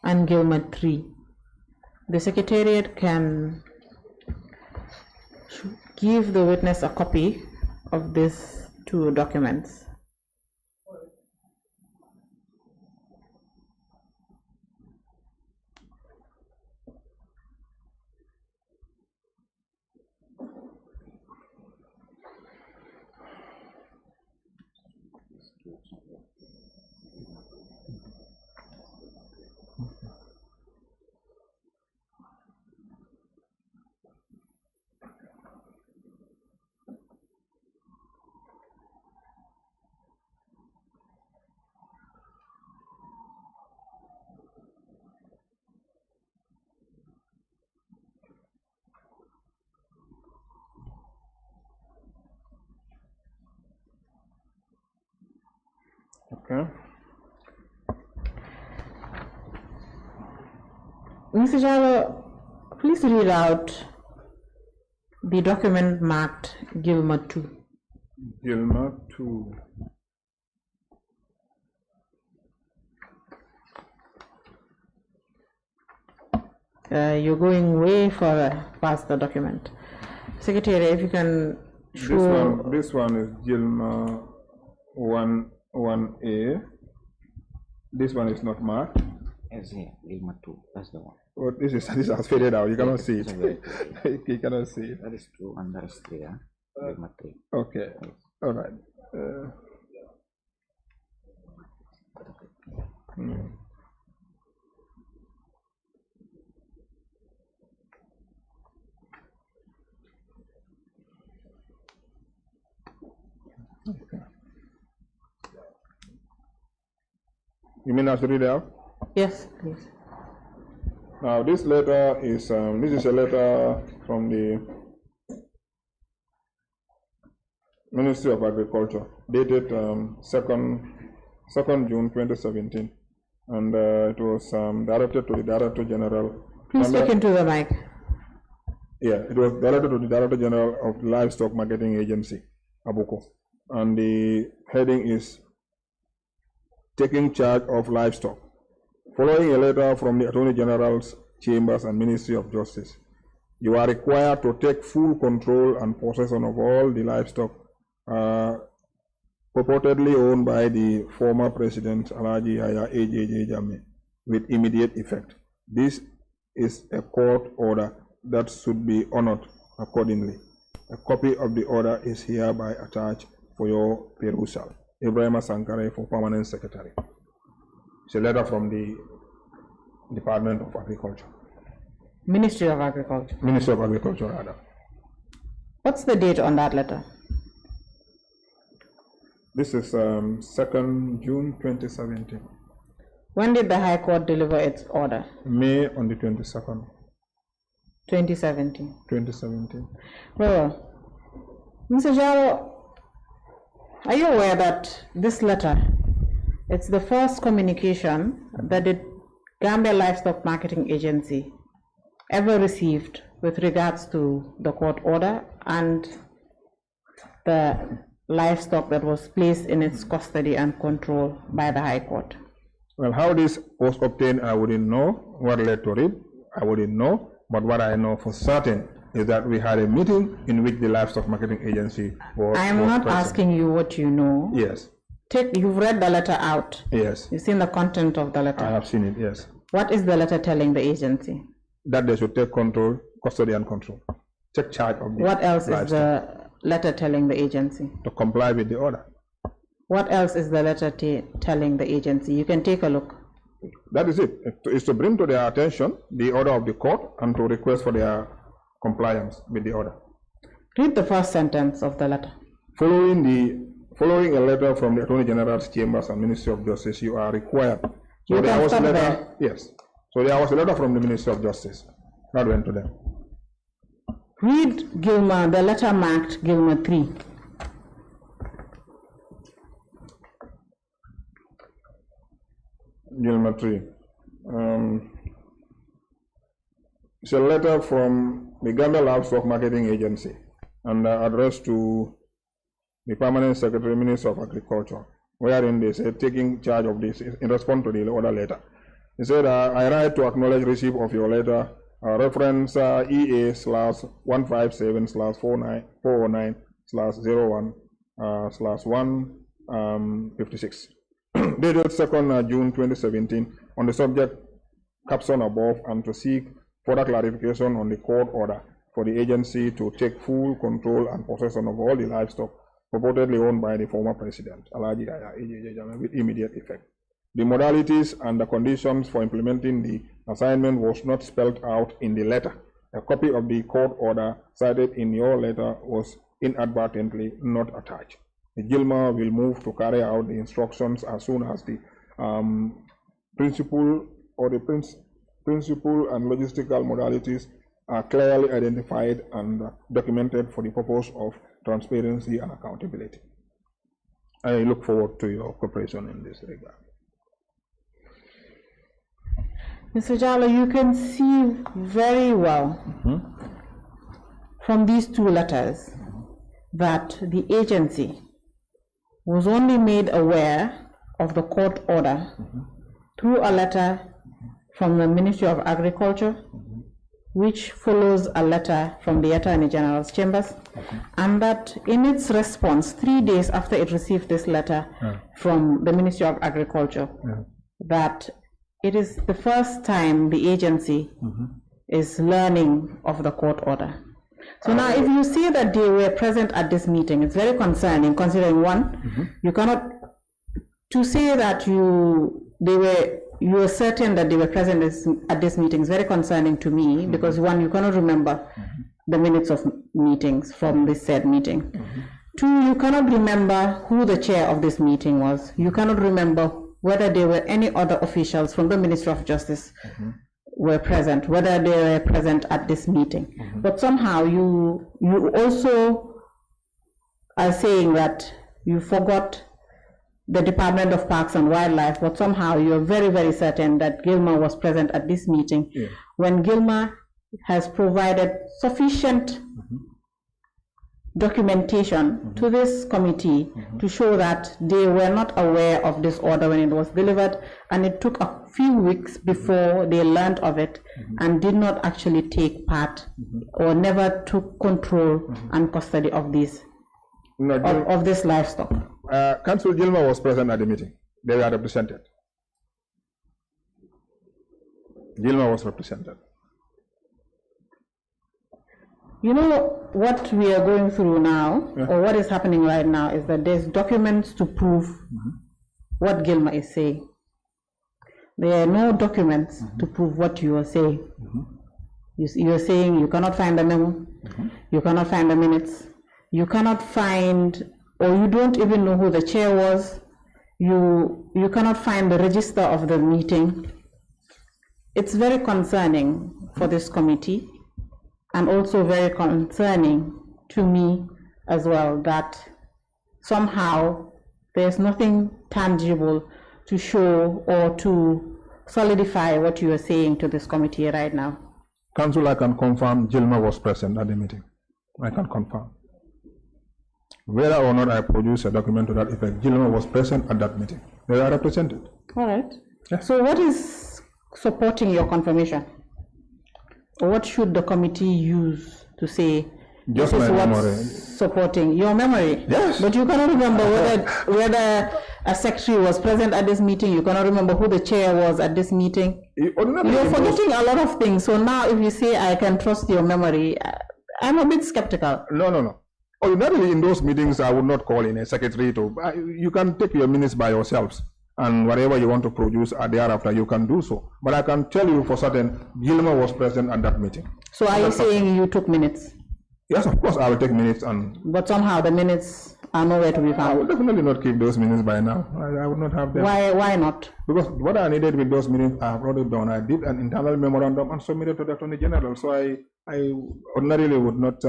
and Gilmer 3. The Secretariat can give the witness a copy of these two documents. Okay. Mr. Jallow, please read out the document marked Gilmer 2. Gilmer 2. You're going way further past the document. Secretary, if you can show... This one is Gilmer 1A. This one is not marked. Yes, here, Gilmer 2, that's the one. Oh, this has faded out. You cannot see it. You cannot see it. That is 2 and that is 3, huh? Gilmer 3. Okay. All right. Okay. You mean I should read it out? Yes, please. Now this letter is this is a letter from the Ministry of Agriculture, dated 2nd June 2017, and it was directed to the Director General. Please speak into the mic. Yeah, it was directed to the Director General of Livestock Marketing Agency, Abuko, and the heading is Taking Charge of Livestock. Following a letter from the Attorney General's Chambers and Ministry of Justice, you are required to take full control and possession of all the livestock purportedly owned by the former President Alhaji Yahya AJJ Jammeh with immediate effect. This is a court order that should be honored accordingly. A copy of the order is hereby attached for your perusal. Ibrahim Sankare, for Permanent Secretary. It's a letter from the Department of Agriculture. Ministry of Agriculture. Ministry of Agriculture, rather. What's the date on that letter? This is 2nd June 2017. When did the High Court deliver its order? May on the 22nd. 2017. 2017. Well, Mr. Jallow, are you aware that this letter, it's the first communication that the Gambia Livestock Marketing Agency ever received with regards to the court order and the livestock that was placed in its custody and control by the High Court? Well, how this was obtained, I wouldn't know. What led to it, I wouldn't know. But what I know for certain is that we had a meeting in which the Livestock Marketing Agency was I am not present. asking you what you know. Yes. You've read the letter out. Yes. You've seen the content of the letter. I have seen it, yes. What is the letter telling the agency? That they should take control, custody and control. Take charge of the What else livestock. is the letter telling the agency? To comply with the order. What else is the letter telling the agency? You can take a look. That is it. It's to bring to their attention the order of the court and to request for their compliance with the order. Read the first sentence of the letter. Following a letter from the Attorney General's Chambers and Ministry of Justice, you are required. So You there can was a stop letter. there. Yes. So there was a letter from the Ministry of Justice. That went to them. Read Gilmer, the letter marked Gilmer 3. Gilmer 3. It's a letter from the Gambia Livestock Marketing Agency and addressed to the Permanent Secretary, Minister of Agriculture, wherein they said taking charge of this in response to the other letter. He said, I write to acknowledge receipt of your letter, reference EA/157/409/01/156, dated 2nd June 2017, on the subject caption above, and to seek further clarification on the court order for the agency to take full control and possession of all the livestock purportedly owned by the former president, Alhaji Yahya AJJ Jammeh, with immediate effect. The modalities and the conditions for implementing the assignment was not spelled out in the letter. A copy of the court order cited in your letter was inadvertently not attached. The Gilmer will move to carry out the instructions as soon as the principal and logistical modalities are clearly identified and documented for the purpose of transparency and accountability. I look forward to your cooperation in this regard. Mr. Jallow, you can see very well from these two letters that the agency was only made aware of the court order through a letter from the Ministry of Agriculture, which follows a letter from the Attorney General's chambers, and that in its response, 3 days after it received this letter from the Ministry of Agriculture, that it is the first time the agency is learning of the court order. So now, if you say that they were present at this meeting, it's very concerning, considering one, you cannot, to say that you are certain that they were present at this meeting is very concerning to me, because one, you cannot remember the minutes of meetings from this said meeting. Two, you cannot remember who the chair of this meeting was. You cannot remember whether there were any other officials from the Ministry of Justice were present, whether they were present at this meeting. But somehow you also are saying that you forgot the Department of Parks and Wildlife, but somehow you're very, very certain that Gilmer was present at this meeting, when Gilmer has provided sufficient documentation to this committee to show that they were not aware of this order when it was delivered, and it took a few weeks before they learned of it and did not actually take part or never took control and custody of these of this livestock. Council Gilmer was present at the meeting. They were represented. Gilmer was represented. You know what we are going through now, or what is happening right now, is that there's documents to prove what Gilmer is saying. There are no documents to prove what you are saying. You are saying you cannot find the memo, you cannot find the minutes, you cannot find, or you don't even know who the chair was, you cannot find the register of the meeting. It's very concerning for this committee, and also very concerning to me as well, that somehow there's nothing tangible to show or to solidify what you are saying to this committee right now. Council, I can confirm Gilmer was present at the meeting. I can confirm. Whether or not I produce a document to that effect, Gilmer was present at that meeting. They are represented. All right. Yes. So what is supporting your confirmation? What should the committee use to say just this is my what's memory? Supporting your memory? Yes. But you cannot remember whether a secretary was present at this meeting. You cannot remember who the chair was at this meeting. You're forgetting a lot of things. So now if you say I can trust your memory, I'm a bit skeptical. No. Ordinarily in those meetings, I would not call in a secretary to, you can take your minutes by yourselves, and whatever you want to produce thereafter, you can do so. But I can tell you for certain, Gilmer was present at that meeting. So are you saying you took minutes? Yes, of course I will take minutes. But somehow the minutes are nowhere to be found. I will definitely not keep those minutes by now. I would not have them. Why not? Because what I needed with those minutes, I have wrote it down. I did an internal memorandum and submitted to the Attorney General. So I ordinarily would not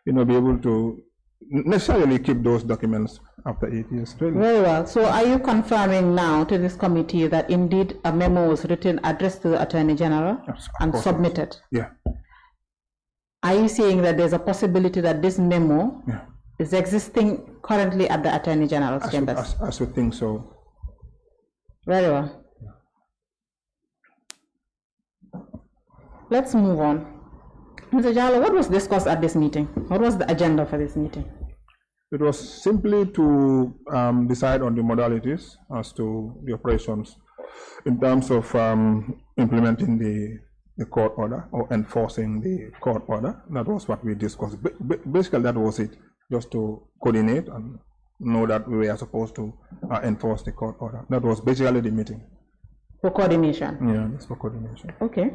be able to necessarily keep those documents after 8 years. Really. Very well. So are you confirming now to this committee that indeed a memo was written, addressed to the Attorney General, yes, and submitted? Yeah. Are you saying that there's a possibility that this memo is existing currently at the Attorney General's chambers. I should think so. Very well. Let's move on. Mr. Jallow, what was discussed at this meeting? What was the agenda for this meeting? It was simply to decide on the modalities as to the operations in terms of implementing the court order or enforcing the court order. That was what we discussed. Basically, that was it, just to coordinate and know that we were supposed to enforce the court order. That was basically the meeting. For coordination? Yeah, it's for coordination. Okay.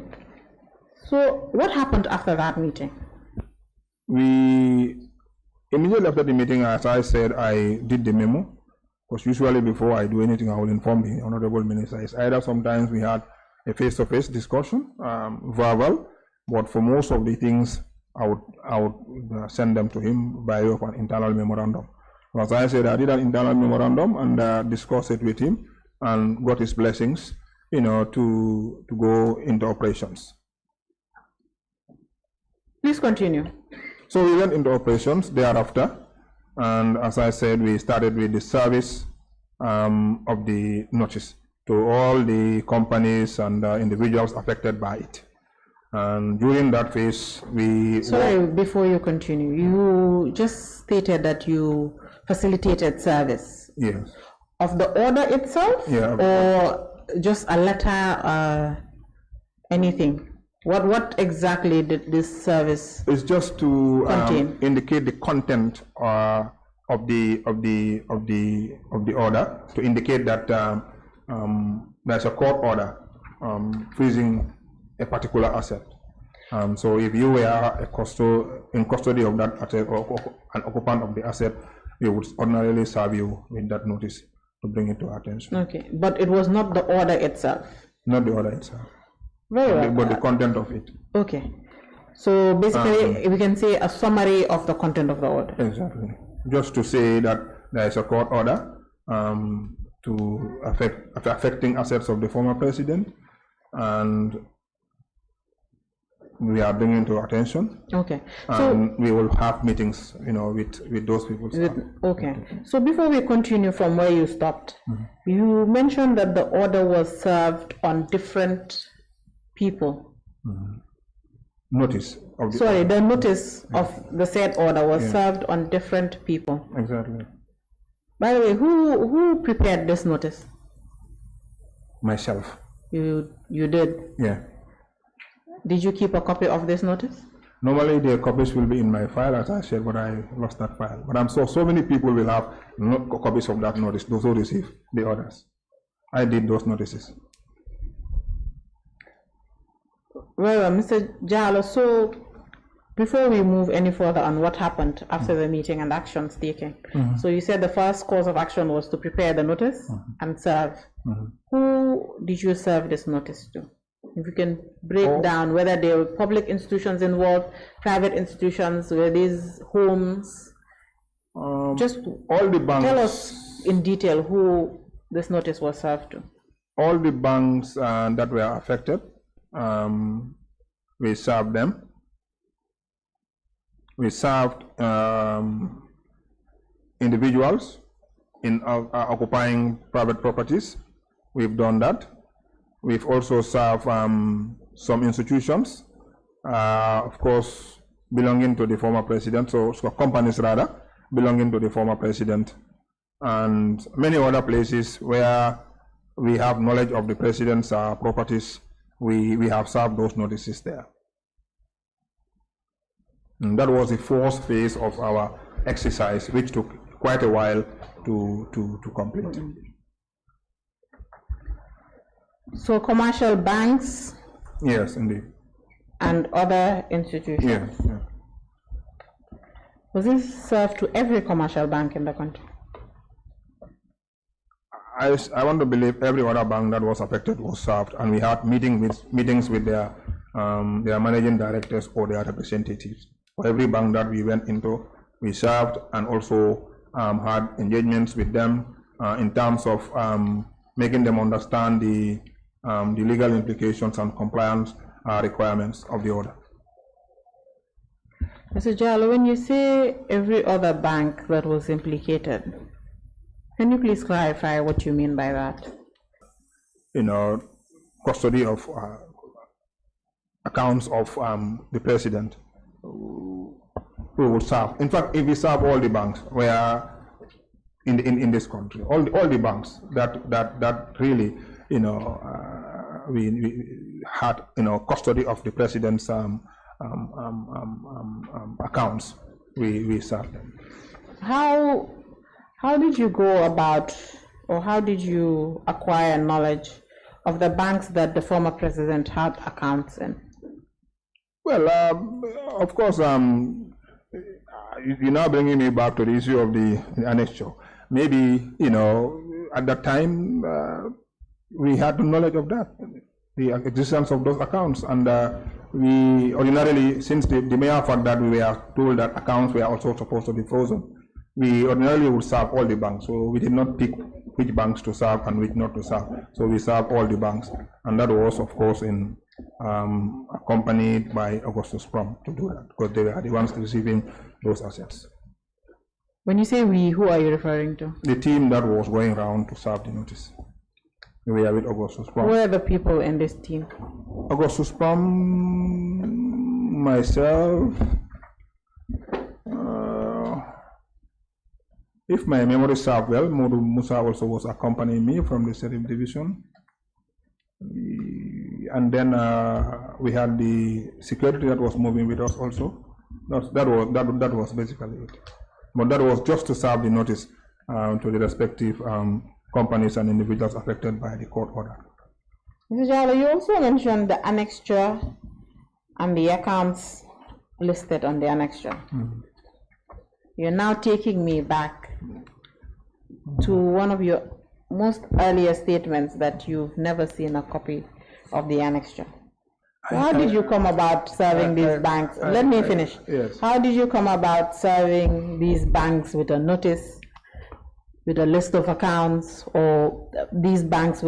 So what happened after that meeting? We immediately after the meeting, as I said, I did the memo, because usually before I do anything, I will inform the Honorable Minister. It's either sometimes we had a face-to-face discussion, verbal, but for most of the things, I would send them to him by way of an internal memorandum. As I said, I did an internal memorandum and discussed it with him and got his blessings, to go into operations. Please continue. So we went into operations thereafter, and as I said, we started with the service of the notice to all the companies and individuals affected by it. And during that phase, we... Sorry, before you continue, you just stated that you facilitated service. Yes. Of the order itself? Yeah. Or just a letter, anything? What exactly did this service It's just to indicate the content of the order, to indicate that there's a court order freezing a particular asset. So if you were in custody of that asset or an occupant of the asset, we would ordinarily serve you with that notice to bring it to our attention. Okay, but it was not the order itself? Not the order itself. Very well. But the content of it. Okay. So basically, we can say a summary of the content of the order. Exactly. Just to say that there is a court order to affecting assets of the former president, and we are bringing to attention. Okay. And we will have meetings, with those people. Okay. So before we continue from where you stopped, you mentioned that the order was served on different people. Notice of the Sorry, the notice of the said order was served on different people. Exactly. By the way, who prepared this notice? Myself. You did? Yeah. Did you keep a copy of this notice? Normally the copies will be in my file, as I said, but I lost that file. But I'm so many people will have copies of that notice, those who receive the orders. I did those notices. Well, Mr. Jallow, so before we move any further on what happened after the meeting and actions taken, so you said the first course of action was to prepare the notice and serve. Who did you serve this notice to? If you can break down whether there were public institutions involved, private institutions, were these homes? Just all the banks. Tell us in detail who this notice was served to. All the banks that were affected, we served them. We served individuals in occupying private properties. We've done that. We've also served some institutions, of course, belonging to the former president, so companies rather, belonging to the former president, and many other places where we have knowledge of the president's properties. We have served those notices there. And that was the first phase of our exercise, which took quite a while to complete. So commercial banks? Yes, indeed. And other institutions? Yes. Yeah. Was this served to every commercial bank in the country? I want to believe every other bank that was affected was served, and we had meetings with their managing directors or their representatives. For every bank that we went into, we served, and also had engagements with them in terms of making them understand the legal implications and compliance requirements of the order. Mr. Jallow, when you say every other bank that was implicated, can you please clarify what you mean by that? Custody of accounts of the president, we would serve. In fact, if we serve all the banks where in this country, all the banks that really we had custody of the president's accounts, we serve them. How did you go about, or how did you acquire knowledge of the banks that the former president had accounts in? Well, of course, you're now bringing me back to the issue of the annexure. Maybe, at that time, we had the knowledge of that, the existence of those accounts. And we ordinarily, since the mere fact that we were told that accounts were also supposed to be frozen, we ordinarily would serve all the banks. So we did not pick which banks to serve and which not to serve. So we serve all the banks. And that was, of course, accompanied by Augustus Prom to do that, because they were the ones receiving those assets. When you say we, who are you referring to? The team that was going around to serve the notice. We are with Augustus Prom. Who are the people in this team? Augustus Prom, myself, if my memory serves well, Modu Musa also was accompanying me from the Serif division. And then we had the security that was moving with us also. That was basically it. But that was just to serve the notice to the respective companies and individuals affected by the court order. Mr. Jallow, you also mentioned the annexure and the accounts listed on the annexure. You're now taking me back to one of your most earlier statements that you've never seen a copy of the annexure. So how did you come about serving these banks? Let me finish. Yes. How did you come about serving these banks with a notice, with a list of accounts, or these banks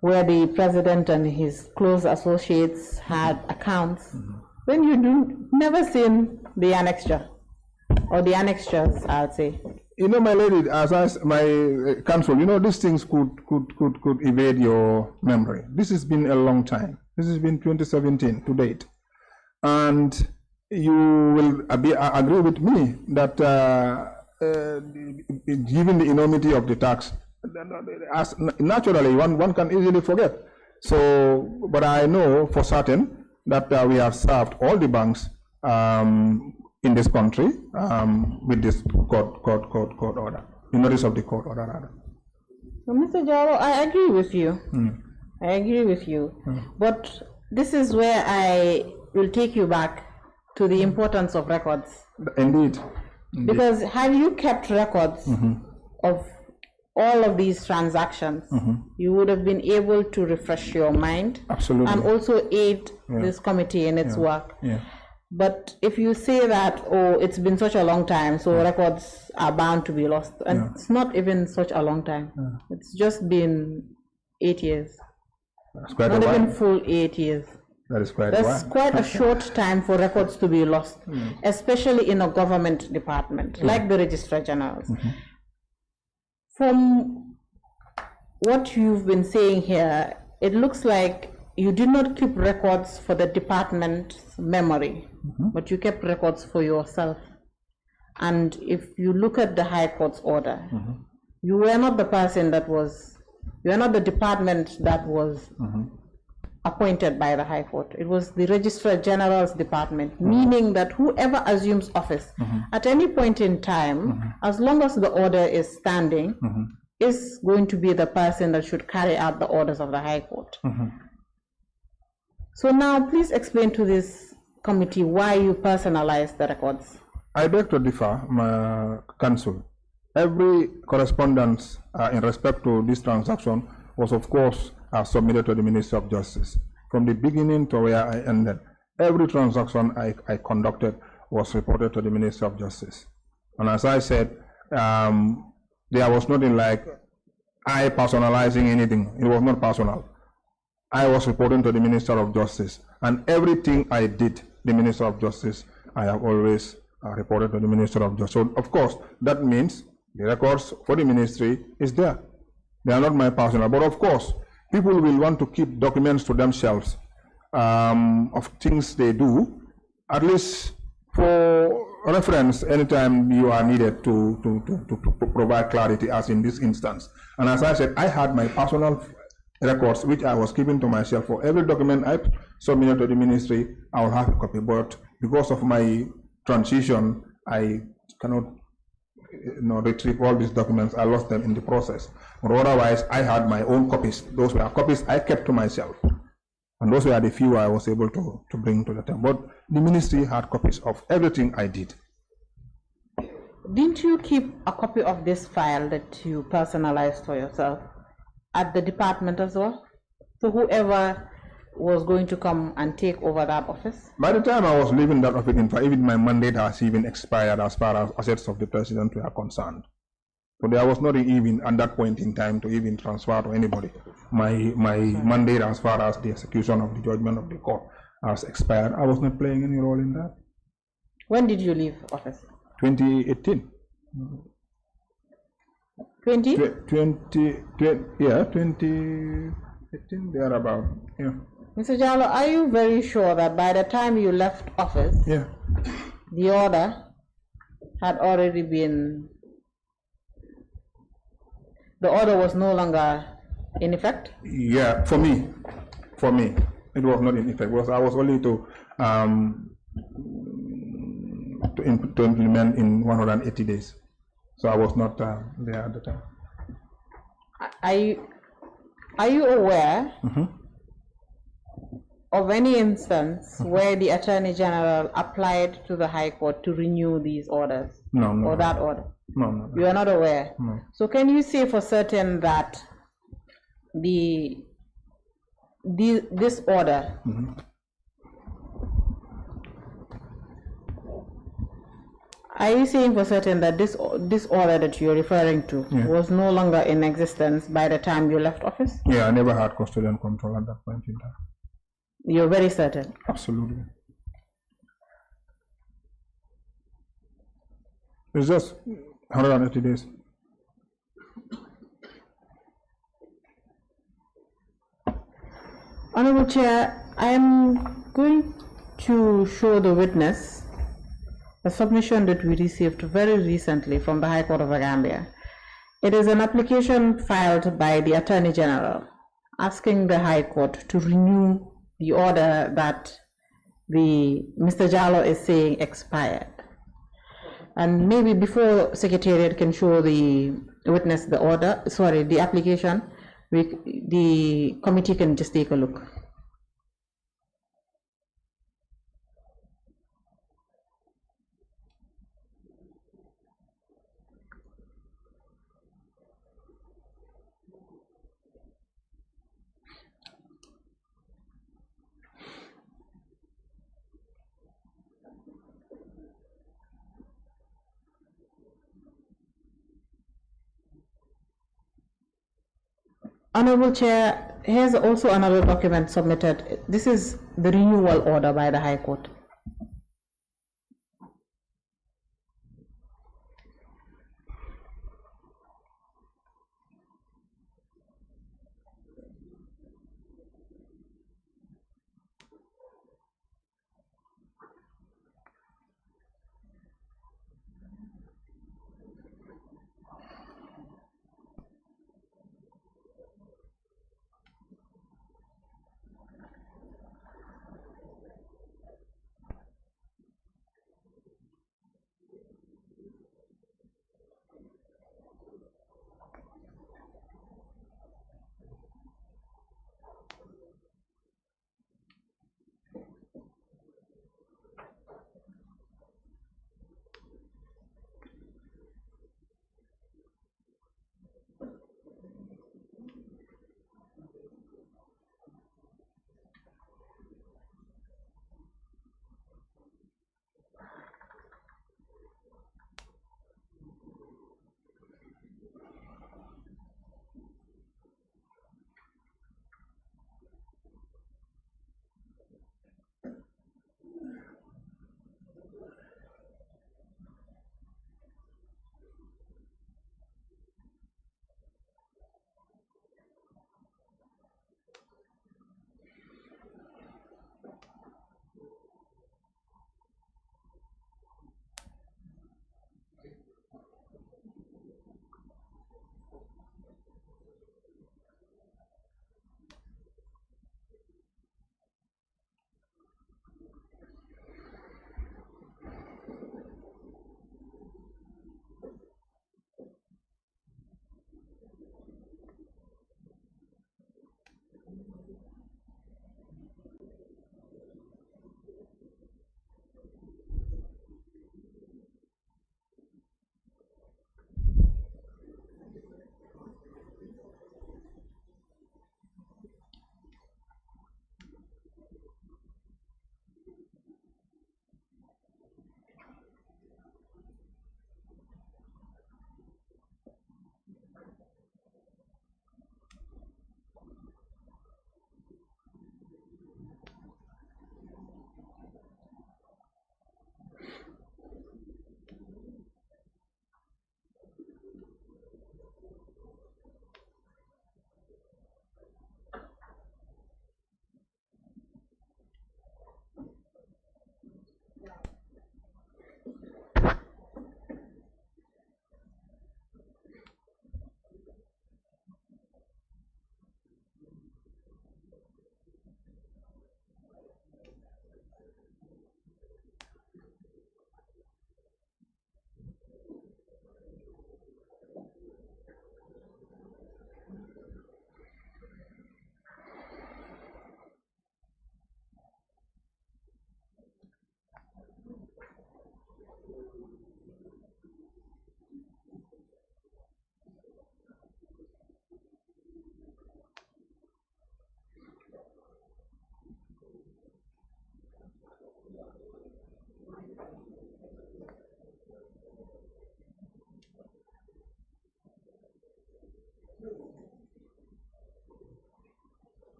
where the president and his close associates had accounts, when you never seen the annexure, or the annexures, I would say? My lady, as my counsel, these things could evade your memory. This has been a long time. This has been 2017 to date. And you will agree with me that given the enormity of the tax, naturally one can easily forget. So, but I know for certain that we have served all the banks in this country with this court order, the notice of the court order rather. Well, Mr. Jallow, I agree with you. I agree with you. But this is where I will take you back to the importance of records. Indeed. Because have you kept records of all of these transactions, you would have been able to refresh your mind. Absolutely. And also aid this committee in its work. But if you say that, oh, it's been such a long time, so records are bound to be lost, and it's not even such a long time. It's just been 8 years. That's quite not a while. Even full 8 years. That is quite That's a while. quite a short time for records to be lost, especially in a government department like the Registrar Generals. From what you've been saying here, it looks like you did not keep records for the department's memory, but you kept records for yourself. And if you look at the High Court's order, you were not the person that was, you are not the department that was appointed by the High Court. It was the Registrar General's department, meaning that whoever assumes office at any point in time, as long as the order is standing, is going to be the person that should carry out the orders of the High Court. So now please explain to this committee why you personalized the records. I beg to differ, my counsel. Every correspondence in respect to this transaction was, of course, submitted to the Ministry of Justice. From the beginning to where I ended, every transaction I conducted was reported to the Ministry of Justice. And as I said, there was nothing like I personalizing anything. It was not personal. I was reporting to the Minister of Justice, and everything I did, the Minister of Justice I have always reported to the Minister of Justice. So, of course, that means the records for the ministry is there. They are not my personal, but of course, people will want to keep documents to themselves of things they do, at least for reference anytime you are needed to provide clarity, as in this instance. And as I said, I had my personal records which I was keeping to myself. For every document I submitted to the ministry, I will have a copy, but because of my transition, I cannot retrieve all these documents. I lost them in the process. But otherwise, I had my own copies. Those were copies I kept to myself. And those were the few I was able to bring to the time. But the ministry had copies of everything I did. Didn't you keep a copy of this file that you personalized for yourself at the department as well? So whoever was going to come and take over that office? By the time I was leaving that office, in fact, even my mandate has even expired as far as assets of the president were concerned. So there was nothing even at that point in time to even transfer to anybody. My mandate as far as the execution of the judgment of the court has expired. I was not playing any role in that. When did you leave office? 2018. 2018, thereabout, yeah. Mr. Jallow, are you very sure that by the time you left office, Yeah. the order had already been, the order was no longer in effect? Yeah, for me, it was not in effect. I was only to implement in 180 days. So I was not there at the time. Are you aware of any instance where the Attorney General applied to the High Court to renew these orders? No. Or that order? No. You are not aware? No. So can you say for certain that this order are you saying for certain that this order that you're referring to was no longer in existence by the time you left office? Yeah, I never had custodian control at that point in time. You're very certain? Absolutely. It's just 180 days. Honorable Chair, I am going to show the witness a submission that we received very recently from the High Court of the Gambia. It is an application filed by the Attorney General asking the High Court to renew the order that Mr. Jallow is saying expired. And maybe before Secretariat can show the witness the application, the committee can just take a look. Honorable Chair, here's also another document submitted. This is the renewal order by the High Court.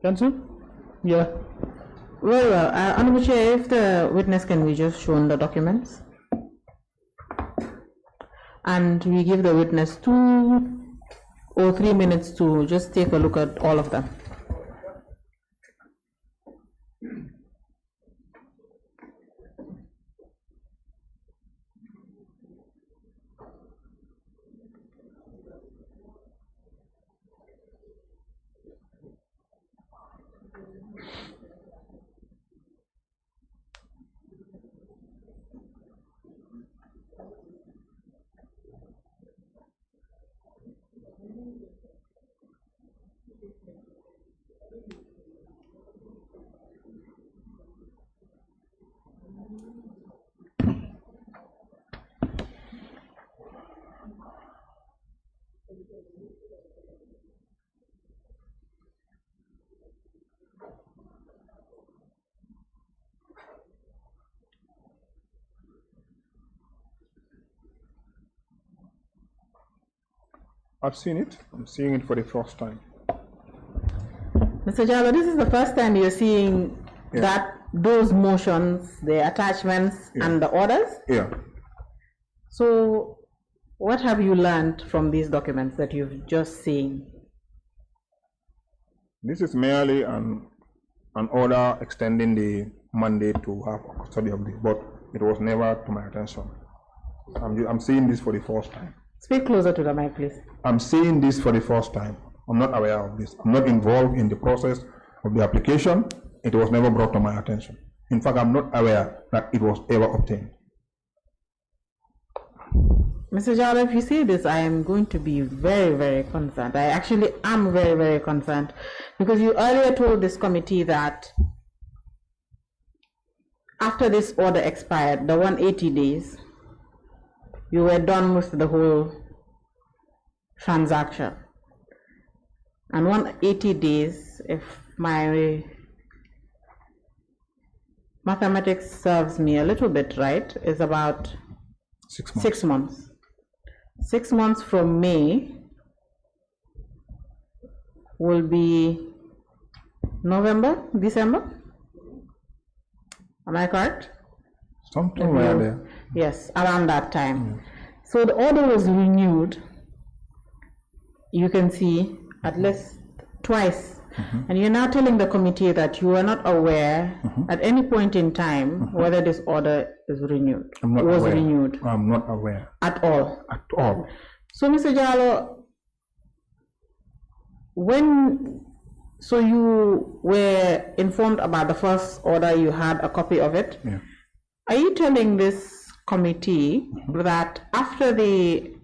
Cancel? Yeah. Very well. Honorable Chair, if the witness can be just shown the documents. And we give the witness 2 or 3 minutes to just take a look at all of them. I've seen it. I'm seeing it for the first time. Mr. Jallow, this is the first time you're seeing that those motions, the attachments and the orders? Yeah. So what have you learned from these documents that you've just seen? This is merely an order extending the mandate to have a custody of this, but it was never to my attention. I'm seeing this for the first time. Speak closer to the mic, please. I'm seeing this for the first time. I'm not aware of this. I'm not involved in the process of the application. It was never brought to my attention. In fact, I'm not aware that it was ever obtained. Mr. Jallow, if you see this, I am going to be very, very concerned. I actually am very, very concerned because you earlier told this committee that after this order expired, the 180 days, you were done with the whole transaction. And 180 days, if my mathematics serves me a little bit right, is about 6 months. 6 months. 6 months from May will be November, December? Am I correct? Somewhere there. Yes, around that time. So the order was renewed, you can see, at least twice. And you're now telling the committee that you are not aware at any point in time whether this order is renewed. I'm not was aware. renewed. I'm not aware. At all. At all. So, Mr. Jallow, so you were informed about the first order, you had a copy of it. Yeah. Are you telling this committee that after the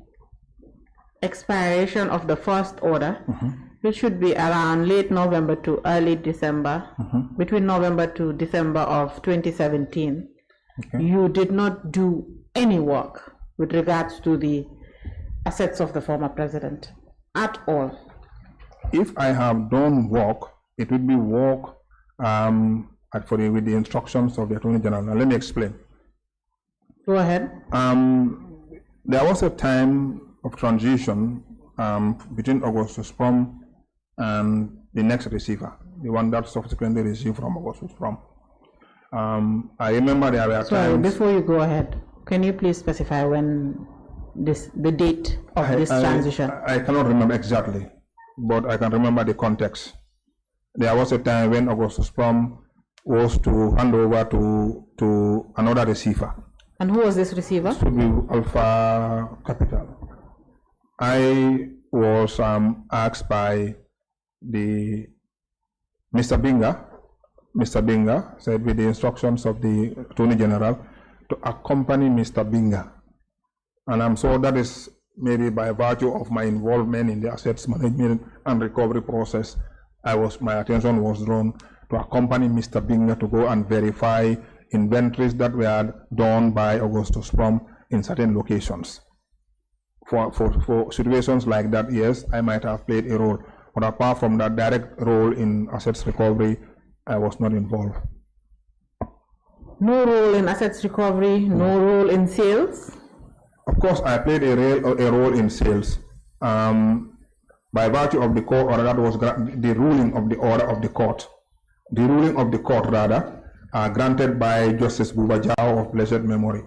expiration of the first order, which should be around late November to early December, between November to December of 2017, you did not do any work with regards to the assets of the former president at all? If I have done work, it would be work with the instructions of the Attorney General. Now, let me explain. Go ahead. There was a time of transition between Augustus Prom and the next receiver, the one that subsequently received from Augustus Prom. I remember there were times... Before you go ahead, can you please specify when the date of this transition? I cannot remember exactly, but I can remember the context. There was a time when Augustus Prom was to hand over to another receiver. And who was this receiver? It should be Alpha Capital. I was asked by the Mr. Binga. Mr. Binga said with the instructions of the Attorney General to accompany Mr. Binga. And I'm sure that is maybe by virtue of my involvement in the assets management and recovery process, my attention was drawn to accompany Mr. Binga to go and verify inventories that were done by Augustus Prom in certain locations. For situations like that, yes, I might have played a role. But apart from that direct role in assets recovery, I was not involved. No role in assets recovery, no role in sales? Of course, I played a role in sales. by virtue of the court order that was the ruling of the order of the court. The ruling of the court, rather, granted by Justice Buba Jallow of blessed memory.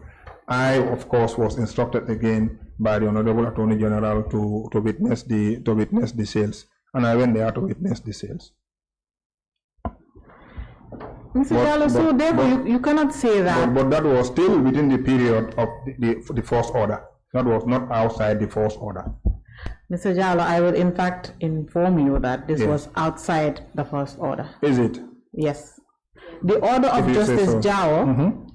I, of course, was instructed again by the Honorable Attorney General to witness the sales, and I went there to witness the sales. Mr. Jallow, so therefore you cannot say that. But that was still within the period of the first order. That was not outside the first order. Mr. Jallow, I will in fact inform you that this was outside the first order. Is it? Yes. The order of Justice Jallow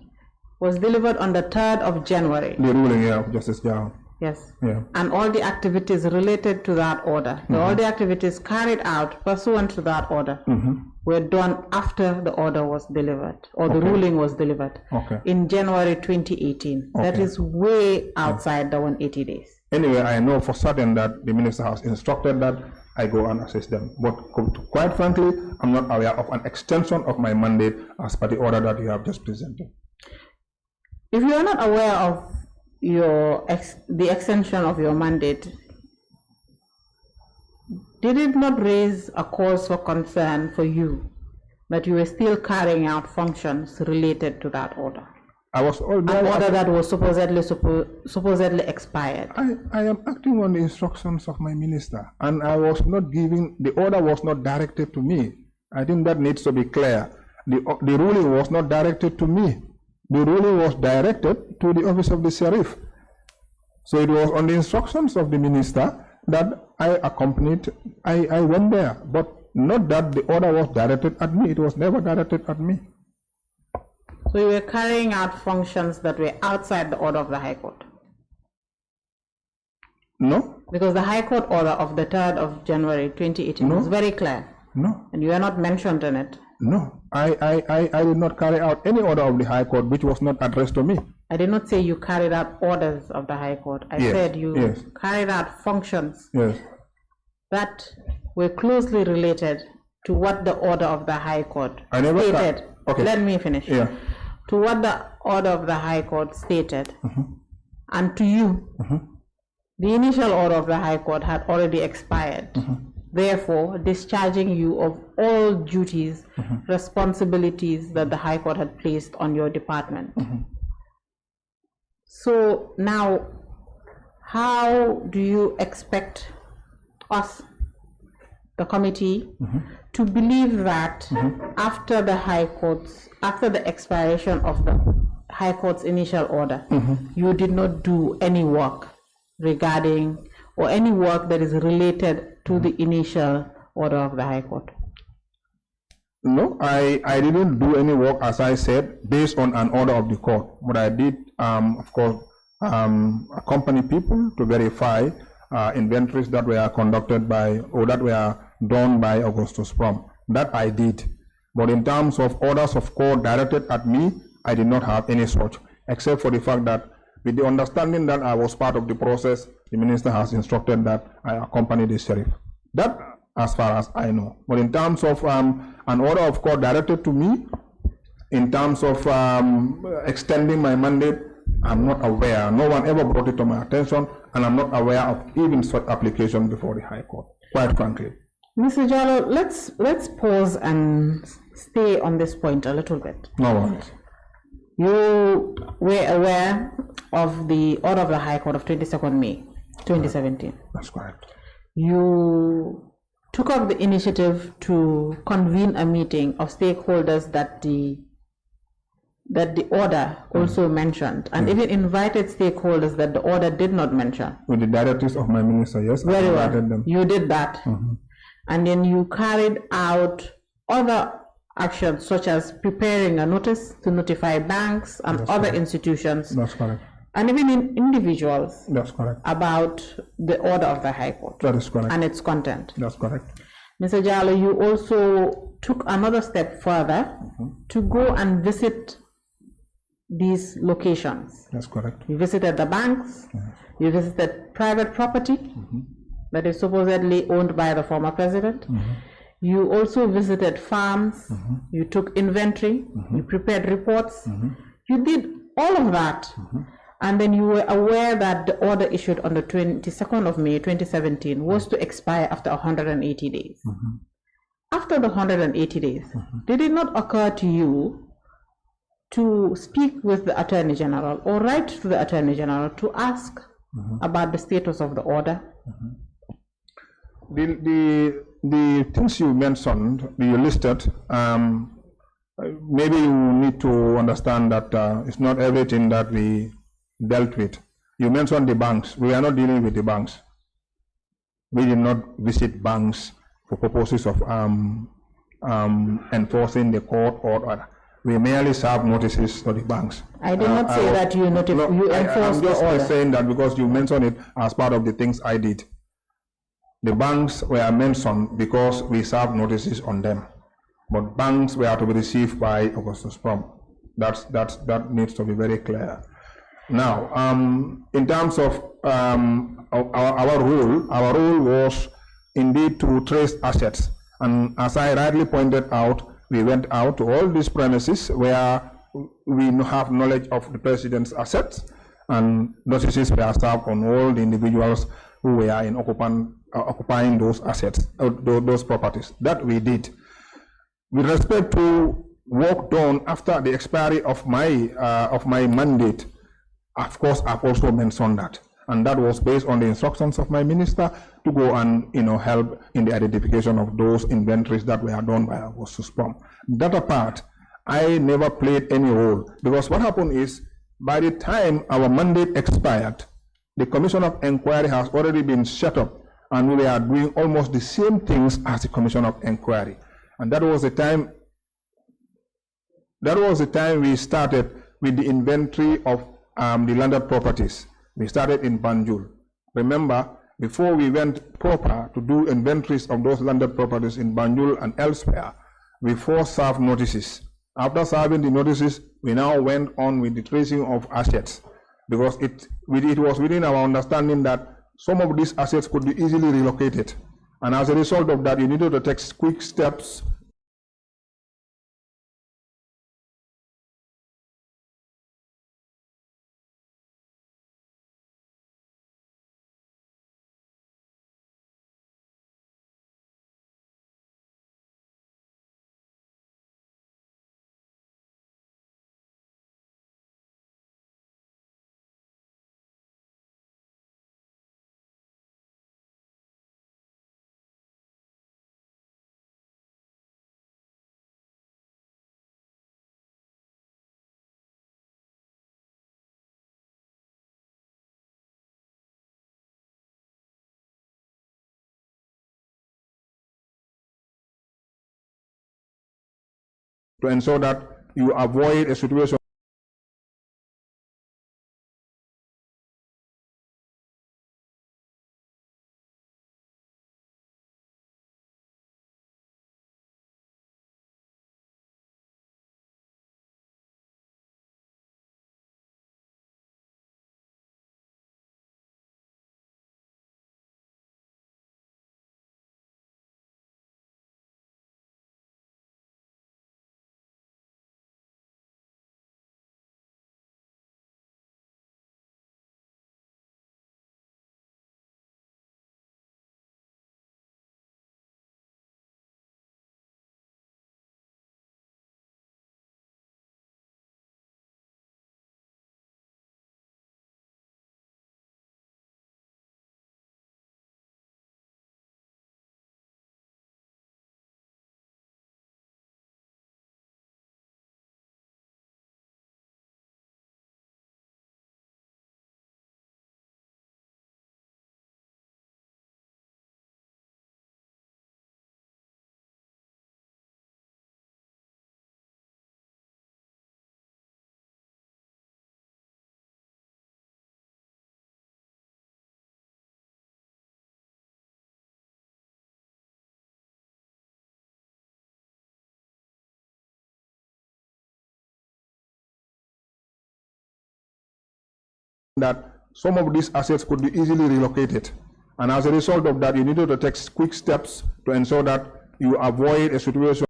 was delivered on the 3rd of January. The ruling, yeah, of Justice Jallow. Yes. Yeah. And all the activities related to that order, all the activities carried out pursuant to that order were done after the order was delivered, or the ruling was delivered in January 2018. That is way outside the 180 days. Anyway, I know for certain that the minister has instructed that I go and assist them. But quite frankly, I'm not aware of an extension of my mandate as per the order that you have just presented. If you are not aware of the extension of your mandate, did it not raise a cause for concern for you that you were still carrying out functions related to that order? I was an order that was supposedly expired. I am acting on the instructions of my minister, and I was not giving, the order was not directed to me. I think that needs to be clear. The ruling was not directed to me. The ruling was directed to the office of the sheriff. So it was on the instructions of the minister that I accompanied, I went there, but not that the order was directed at me. It was never directed at me. So you were carrying out functions that were outside the order of the High Court? No. Because the High Court order of the 3rd of January 2018 was very clear. No. And you are not mentioned in it. No. I did not carry out any order of the High Court which was not addressed to me. I did not say you carried out orders of the High Court. I said you carried out functions that were closely related to what the order of the High Court stated. Let me finish. To what the order of the High Court stated, and to you, the initial order of the High Court had already expired, therefore discharging you of all duties, responsibilities that the High Court had placed on your department. So now, how do you expect us, the committee, to believe that after the expiration of the High Court's initial order, you did not do any work regarding, or any work that is related to the initial order of the High Court? No, I didn't do any work, as I said, based on an order of the court. But I did, of course, accompany people to verify inventories that were conducted by, or that were done by Augustus Prom. That I did. But in terms of orders of court directed at me, I did not have any such, except for the fact that with the understanding that I was part of the process, the minister has instructed that I accompany the sheriff. That, as far as I know. But in terms of an order of court directed to me, in terms of extending my mandate, I'm not aware. No one ever brought it to my attention, and I'm not aware of even such application before the High Court, quite frankly. Mr. Jallow, let's pause and stay on this point a little bit. No worries. You were aware of the order of the High Court of 22nd May 2017. That's correct. You took up the initiative to convene a meeting of stakeholders that the order also mentioned, and even invited stakeholders that the order did not mention. With the directives of my minister, yes. Very well. Them. You did that. And then you carried out other actions, such as preparing a notice to notify banks and other institutions. That's correct. And even in individuals. That's correct. About the order of the High Court. That is correct. And its content. That's correct. Mr. Jallow, you also took another step further to go and visit these locations. That's correct. You visited the banks, you visited private property that is supposedly owned by the former president. You also visited farms, you took inventory, you prepared reports. You did all of that and then you were aware that the order issued on the 22nd of May 2017 was to expire after 180 days. After the 180 days, did it not occur to you to speak with the Attorney General or write to the Attorney General to ask about the status of the order? The things you mentioned, you listed, maybe you need to understand that it's not everything that we dealt with. You mentioned the banks. We are not dealing with the banks. We did not visit banks for purposes of enforcing the court order. We merely serve notices to the banks. I did not say that you enforced the order. I'm just saying that because you mentioned it as part of the things I did. The banks were mentioned because we serve notices on them, but banks were to be received by Augustus Prom. That needs to be very clear. Now, in terms of our rule was indeed to trace assets, and as I rightly pointed out, we went out to all these premises where we have knowledge of the president's assets, and notices were served on all the individuals who were in occupying those assets, those properties. That we did. With respect to work done after the expiry of my mandate, of course, I've also mentioned that, and that was based on the instructions of my minister to go and help in the identification of those inventories that were done by Augustus Prom. That apart, I never played any role, because what happened is, by the time our mandate expired, the Commission of Inquiry has already been set up, and we are doing almost the same things as the Commission of Inquiry. And that was the time we started with the inventory of the landed properties. We started in Banjul. Remember, before we went proper to do inventories of those landed properties in Banjul and elsewhere, we first served notices. After serving the notices, we now went on with the tracing of assets, because it was within our understanding that some of these assets could be easily relocated. And as a result of that, you needed to take quick steps to ensure that you avoid a situation that some of these assets could be easily relocated. And as a result of that, you needed to take quick steps to ensure that you avoid a situation